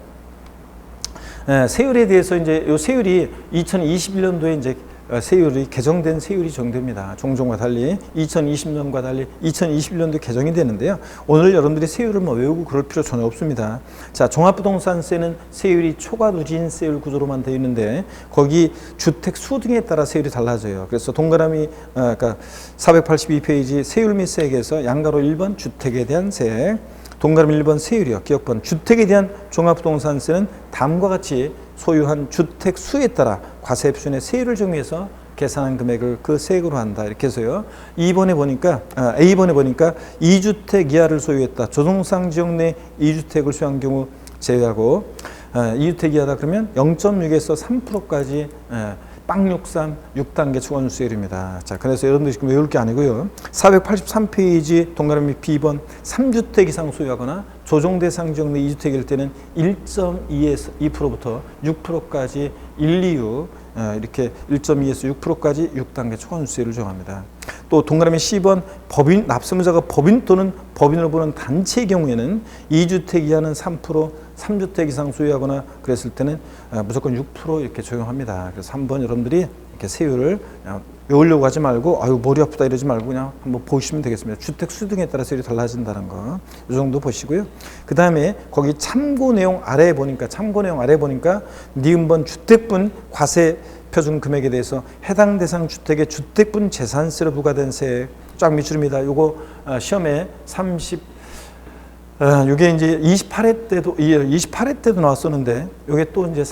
세율에 대해서 이제 요 세율이 2021년도에 이제 세율이 개정된 세율이 정됩니다. 종종과 달리 2020년과 달리 2021년도 개정이 되는데요. 오늘 여러분들이 세율을 외우고 그럴 필요 전혀 없습니다. 자, 종합부동산세는 세율이 초과누진 세율 구조로만 되어 있는데 거기 주택 수 등에 따라 세율이 달라져요. 그래서 동그라미 그러니까 482페이지 세율 및 세액에서 양가로 1번 주택에 대한 세액, 동그라미 1번 세율이요. 기억번 주택에 대한 종합부동산세는 다음과 같이 소유한 주택 수에 따라 과세 표준의 세율을 정해서 계산한 금액을 그 세액으로 한다. 이렇게 해서요. A번에 보니까 2주택 이하를 소유했다. 조성상 지역 내 2주택을 소유한 경우 제외하고 2주택 이하다 그러면 0.6에서 3%까지 빵63 6단계 초과누수율입니다. 자, 그래서 여러분들이 지금 외울 게 아니고요. 483페이지 동그라미 B번 3주택 이상 소유하거나 조정 대상 지역 내 2주택일 때는 1.2에서 2%부터 6%까지 1, 2유 이렇게 1.2에서 6%까지 6단계 초과누수율을 정합니다. 또 동그라미 C번 법인 납세무자가 법인 또는 법인으로 보는 단체의 경우에는 2주택 이하는 3%, 3주택 이상 소유하거나 그랬을 때는 무조건 6% 이렇게 적용합니다. 그래서 한번 여러분들이 이렇게 세율을 외우려고 하지 말고 아유 머리 아프다 이러지 말고 그냥 한번 보시면 되겠습니다. 주택 수 등에 따라 세율이 달라진다는 거 이 정도 보시고요. 그 다음에 거기 참고 내용 아래에 보니까 니은번 주택분 과세 표준 금액에 대해서 해당 대상 주택의 주택분 재산세로 부과된 세액 쫙 밑줄입니다. 요거 시험에 30 요게 이제 28회 때도 나왔었는데 요게 또 이제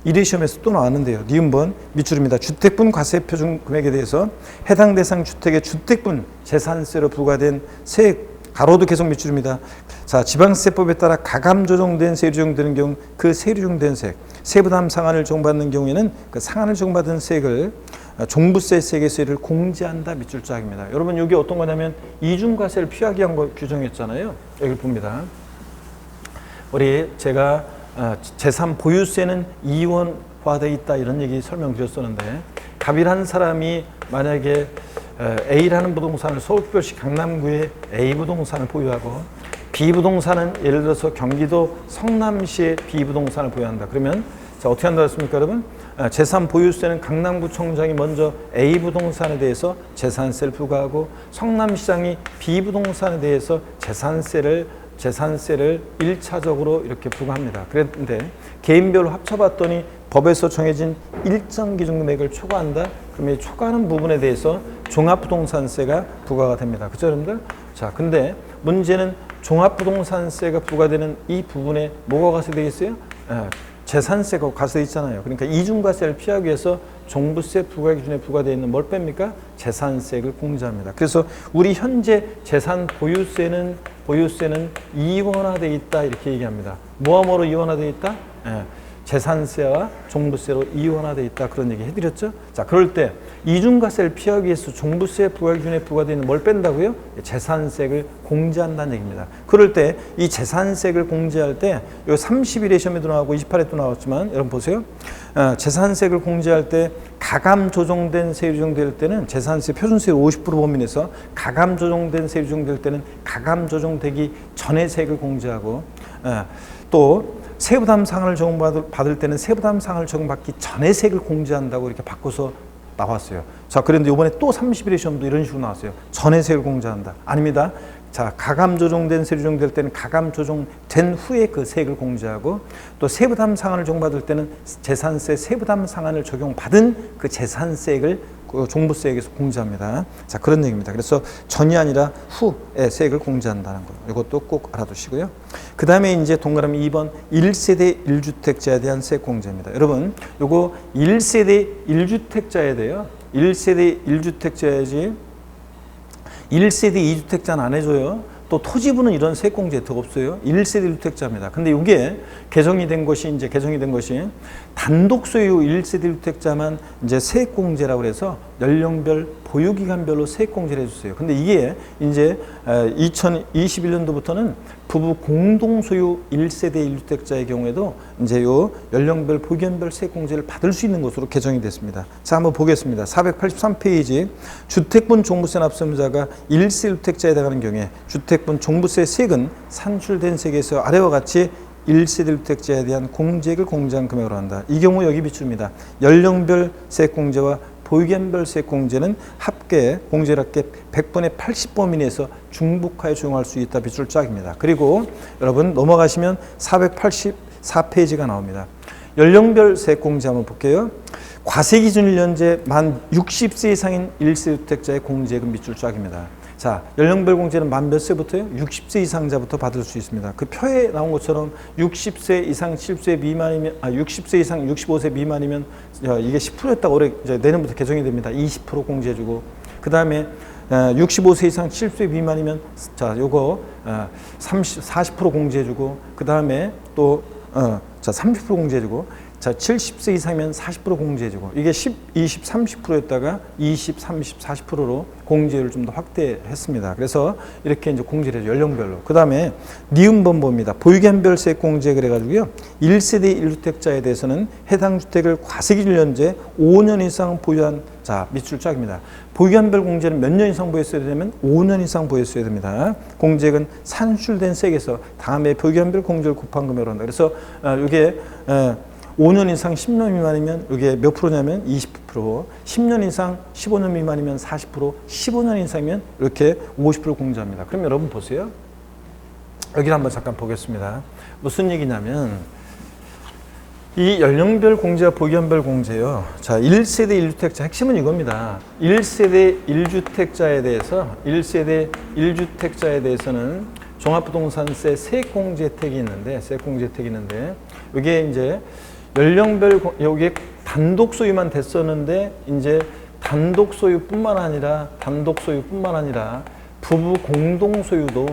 1회 시험에서 또 나왔는데요. 니은번 밑줄입니다. 주택분 과세 표준 금액에 대해서 해당 대상 주택의 주택분 재산세로 부과된 세액 가로도 계속 밑줄입니다. 자, 지방세법에 따라 가감 조정된 세율이 적용되는 경우 그 세율이 적용된 세액, 세부담 상한을 적용받는 경우에는 그 상한을 적용받은 세액을 종부세 세액에서 를 공제한다 밑줄 짝입니다. 여러분 여기 어떤 거냐면 이중과세를 피하기 위한 거 규정했잖아요. 여기 봅니다. 우리 제가 재산 보유세는 이원화되어 있다 이런 얘기 설명드렸었는데 갑이라는 사람이 만약에 A라는 부동산을 서울특별시 강남구에 A 부동산을 보유하고 B 부동산은 예를 들어서 경기도 성남시에 B 부동산을 보유한다. 그러면 자, 어떻게 한다고 했습니까, 여러분? 재산 보유세는 강남구청장이 먼저 A 부동산에 대해서 재산세를 부과하고 성남시장이 B 부동산에 대해서 재산세를 1차적으로 이렇게 부과합니다. 그런데 개인별로 합쳐봤더니 법에서 정해진 일정 기준 금액을 초과한다. 그러면 이 초과하는 부분에 대해서 종합부동산세가 부과가 됩니다. 그죠, 여러분들? 자, 근데 문제는 종합부동산세가 부과되는 이 부분에 뭐가 과세되겠어요? 재산세가 과세되어 있잖아요. 그러니까 이중과세를 피하기 위해서 종부세 부과 기준에 부과되어 있는 뭘 뺍니까? 재산세를 공제합니다. 그래서 우리 현재 재산 보유세는 이원화되어 있다 이렇게 얘기합니다. 뭐하뭐로 이원화되어 있다? 재산세와 종부세로 이원화되어 있다 그런 얘기 해드렸죠. 자, 그럴 때 이중과세를 피하기 위해서 종부세 부과 기준에 부과되어 있는 뭘 뺀다고요? 재산세를 공제한다는 얘기입니다. 그럴 때 이 재산세를 공제할 때 요 30일의 시험에도 나오고 28회도 나왔지만 여러분 보세요. 재산세를 공제할 때 가감 조정된 세율이 적용될 때는 재산세 표준세율 50% 범위내에서 가감 조정된 세율이 적용될 때는 가감 조정되기 전에 세액을 공제하고 또 세부담 상한을 적용받을 때는 세부담 상한을 적용받기 전에 세액을 공제한다고 이렇게 바꿔서 나왔어요. 자, 그런데 이번에 또 30일의 시험도 이런 식으로 나왔어요. 전에 세액을 공제한다. 아닙니다. 자, 가감 조정된 세율이 적용될 때는 가감 조정된 후에 그 세액을 공제하고 또 세부담 상한을 적용받을 때는 재산세 세부담 상한을 적용받은 그 재산세액을 종부세액에서 공제합니다. 자, 그런 얘기입니다. 그래서 전이 아니라 후에 세액을 공제한다는 거. 이것도 꼭 알아두시고요. 그 다음에 이제 동그라미 2번 1세대 1주택자에 대한 세액 공제입니다. 여러분, 요거 1세대 1주택자에 대해요. 1세대 1주택자야지 1세대 2주택자는 안 해줘요. 또 토지부는 이런 세액공제 혜택 없어요. 1세대 1주택자입니다. 근데 이게 개정이 된 것이 단독 소유 1세대 1주택자만 이제 세액공제라고 해서 연령별 보유기간별로 세액공제를 해주세요. 근데 이게 이제 2021년도부터는 부부 공동 소유 1세대 1주택자의 경우에도 이제 요 연령별 보유기간별 세액공제를 받을 수 있는 것으로 개정이 됐습니다. 자, 한번 보겠습니다. 483페이지 주택분 종부세 납세자가 1세 1주택자에 해당하는 경우에 주택분 종부세 세액은 산출된 세액에서 아래와 같이 1세대 1주택자에 대한 공제액을 공제한 금액으로 한다. 이 경우 여기 비춥니다. 연령별 세액공제와 보유기간별 세액공제는 합계 공제를 합계 100분의 80범위 내에서 중복하여 적용할 수 있다. 빗줄 짝입니다. 그리고 여러분 넘어가시면 484페이지가 나옵니다. 연령별 세액공제 한번 볼게요. 과세기준 1년제 만 60세 이상인 1세 주택자의 공제액은 밑줄 짝입니다. 자, 연령별 공제는 만 몇 세부터요? 60세 이상자부터 받을 수 있습니다. 그 표에 나온 것처럼 60세 이상 70세 미만이면 60세 이상 65세 미만이면 이게 10%였다가 올해 이제 내년부터 개정이 됩니다. 20% 공제해주고 그 다음에 65세 이상 70세 미만이면 자 요거 40% 공제해주고 그 다음에 또 자 30% 공제해주고 자 70세 이상이면 40% 공제해주고 이게 10, 20, 30%였다가 20, 30, 40%로 공제율을 좀 더 확대했습니다. 그래서 이렇게 이제 공제를 해줘 연령별로. 그 다음에 니은번 봅니다. 보유기간별 세액 공제 그래가지고요. 1세대 1주택자에 대해서는 해당 주택을 과세기준연제 5년 이상 보유한 자 밑줄 짝입니다. 보유기간별 공제는 몇 년 이상 보였어야 되냐면 5년 이상 보였어야 됩니다. 공제액은 산출된 세액에서 다음에 보유기간별 공제를 곱한 금액으로 한다. 그래서 이게 5년 이상 10년 미만이면 이게 몇 프로냐면 20%, 10년 이상 15년 미만이면 40%, 15년 이상이면 이렇게 50% 공제합니다. 그럼 여러분 보세요. 여기를 한번 잠깐 보겠습니다. 무슨 얘기냐면 이 연령별 공제와 보기현별 공제요. 자, 1세대 1주택자 핵심은 이겁니다. 1세대 1주택자에 대해서 1세대 1주택자에 대해서는 종합부동산세 세액공제 혜택이 있는데 이게 이제 연령별 여기에 단독 소유만 됐었는데 이제 단독 소유뿐만 아니라 부부 공동 소유도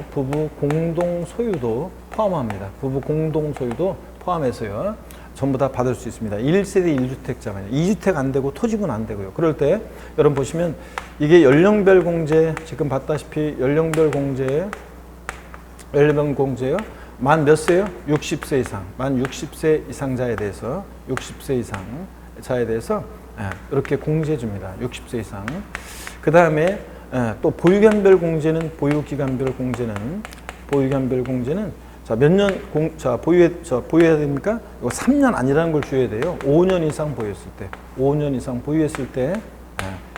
포함합니다. 부부 공동 소유도 포함해서요. 전부 다 받을 수 있습니다. 1세대 1주택자만 2주택 안 되고 토지분 안 되고요. 그럴 때 여러분 보시면 이게 연령별 공제 지금 봤다시피 연령별 공제요. 만 몇 세요? 60세 이상. 만 60세 이상자에 대해서 60세 이상자에 대해서 이렇게 공제해 줍니다. 60세 이상. 그다음에 또 보유기간별 공제는 자, 몇 년 보유해야 됩니까? 이거 3년 아니라는 걸 주어야 돼요. 5년 이상 보유했을 때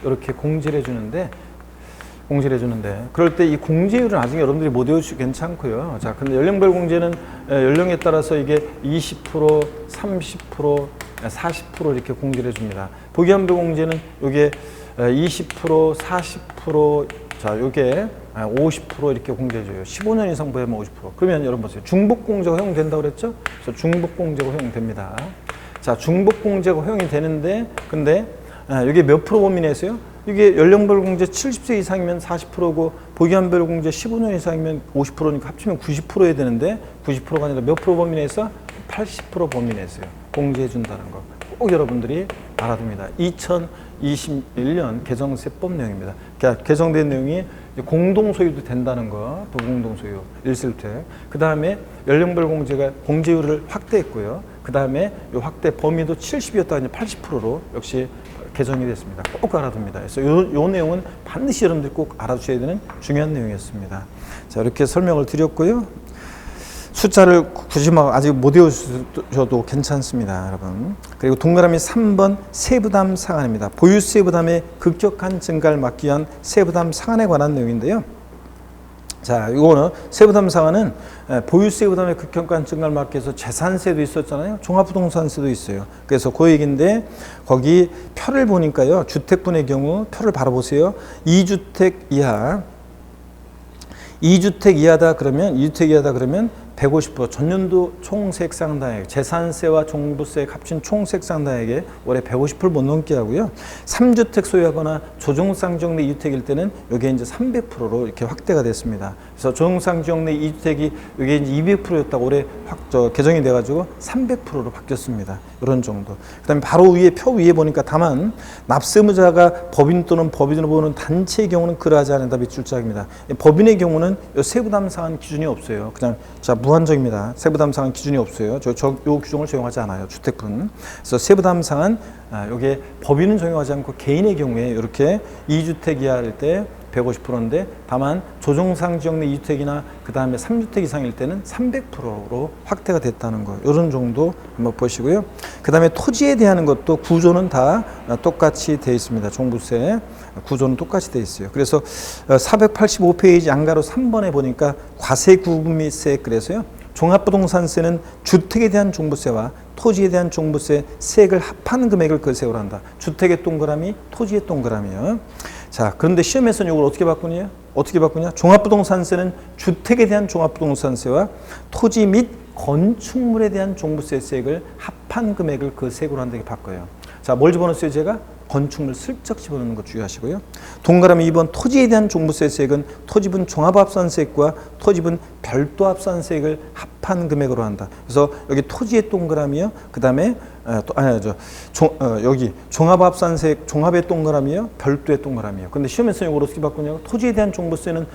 이렇게 공제를 해주는데 그럴 때 이 공제율은 나중에 여러분들이 못 외우셔도 괜찮고요. 자, 근데 연령별 공제는 연령에 따라서 이게 20%, 30%, 40% 이렇게 공제를 해줍니다. 보기현별 공제는 이게 20%, 40%, 자, 요게 50% 이렇게 공제해줘요. 15년 이상 보유하면 50%. 그러면 여러분 보세요. 중복공제가 허용된다고 그랬죠? 그래서 중복공제가 허용됩니다. 자, 중복공제가 허용이 되는데, 근데 이게 몇 프로 범위 내에서요? 이게 연령별 공제 70세 이상이면 40%고, 보기현별 공제 15년 이상이면 50%니까 합치면 90%여야 되는데, 90%가 아니라 몇 프로 범위 내에서? 80% 범위 내에서요. 공제해준다는 거. 꼭 여러분들이 알아둡니다. 2021년 개정세법 내용입니다. 개정된 내용이 공동소유도 된다는 거, 부공동소유, 1세주택. 그 다음에 연령별 공제율을 확대했고요. 그 다음에 이 확대 범위도 70이었다가 이제 80%로 역시 개정이 됐습니다. 꼭 알아둡니다. 그래서 요 내용은 반드시 여러분들이 꼭 알아두셔야 되는 중요한 내용이었습니다. 자, 이렇게 설명을 드렸고요. 숫자를 굳이 아직 못 외우셔도 괜찮습니다, 여러분. 그리고 동그라미 3번 세부담 상한입니다. 보유세 부담의 급격한 증가를 막기 위한 세부담 상한에 관한 내용인데요. 자, 이거는 세부담 상한은 보유세 부담의 급격한 증가를 막기 위해서 재산세도 있었잖아요. 종합부동산세도 있어요. 그래서 그 얘기인데 거기 표를 보니까요. 주택분의 경우 표를 바로 보세요. 2주택 이하다 그러면 150% 전년도 총세액 상당액, 재산세와 종부세 합친 총세액 상당액에 올해 150%를 못 넘게 하고요. 3주택 소유하거나 조정상지역 내 2주택일 때는 이게 이제 300%로 이렇게 확대가 됐습니다. 그래서 조정상지역 내 2주택이 이게 이제 200%였다고 올해 개정이 돼가지고 300%로 바뀌었습니다. 이런 정도. 그다음에 바로 위에 표 위에 보니까 다만 납세무자가 법인 또는 법인으로 보는 단체의 경우는 그러하지 않는다 밑줄 짝입니다. 법인의 경우는 세부담 상한 기준이 없어요. 그냥 무한정입니다. 세부담 상한 기준이 없어요. 요 규정을 적용하지 않아요. 주택분. 그래서 세부담 상한 요게 법인은 적용하지 않고 개인의 경우에 이렇게 2주택 이하일 때 150%인데 다만 조정상 지역 내 2주택이나 그 다음에 3주택 이상일 때는 300%로 확대가 됐다는 거. 이런 정도 한번 보시고요. 그 다음에 토지에 대한 것도 구조는 다 똑같이 되어 있습니다. 종부세 구조는 똑같이 되어 있어요. 그래서 485페이지 양가로 3번에 보니까 과세 구분 및 세액 그래서요. 종합부동산세는 주택에 대한 종부세와 토지에 대한 종부세 세액을 합한 금액을 그 세율로 한다. 주택의 동그라미, 토지의 동그라미요. 자, 그런데 시험에서는 이걸 어떻게 바꾸냐? 종합부동산세는 주택에 대한 종합부동산세와 토지 및 건축물에 대한 종부세 세액을 합한 금액을 그 세액으로 한다고 바꿔요. 자, 뭘 집어넣었어요, 제가? 건축물 슬쩍 집어넣는 거 주의하시고요. 동그라미 2번 토지에 대한 종부세 세액은 토지분 종합합산세액과 토지분 별도합산세액을 합한 금액으로 한다. 그래서 여기 토지의 동그라미요. 그 다음에 여기 종합합산세액 종합의 동그라미요. 별도의 동그라미요. 근데 시험에서 이걸 어떻게 바꾸냐고? 토지에 대한 종부세는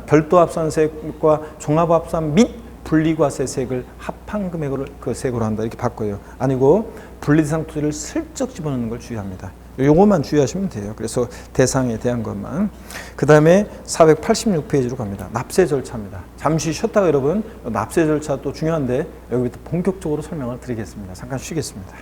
별도합산세액과 종합합산 및 분리과세 세액을 합한 금액으로 그 세액으로 한다. 이렇게 바꿔요. 아니고 분리대상 토지를 슬쩍 집어넣는 걸 주의합니다. 요것만 주의하시면 돼요. 그래서 대상에 대한 것만. 그 다음에 486페이지로 갑니다. 납세 절차입니다. 잠시 쉬었다가 여러분 납세 절차 또 중요한데 여기부터 본격적으로 설명을 드리겠습니다. 잠깐 쉬겠습니다.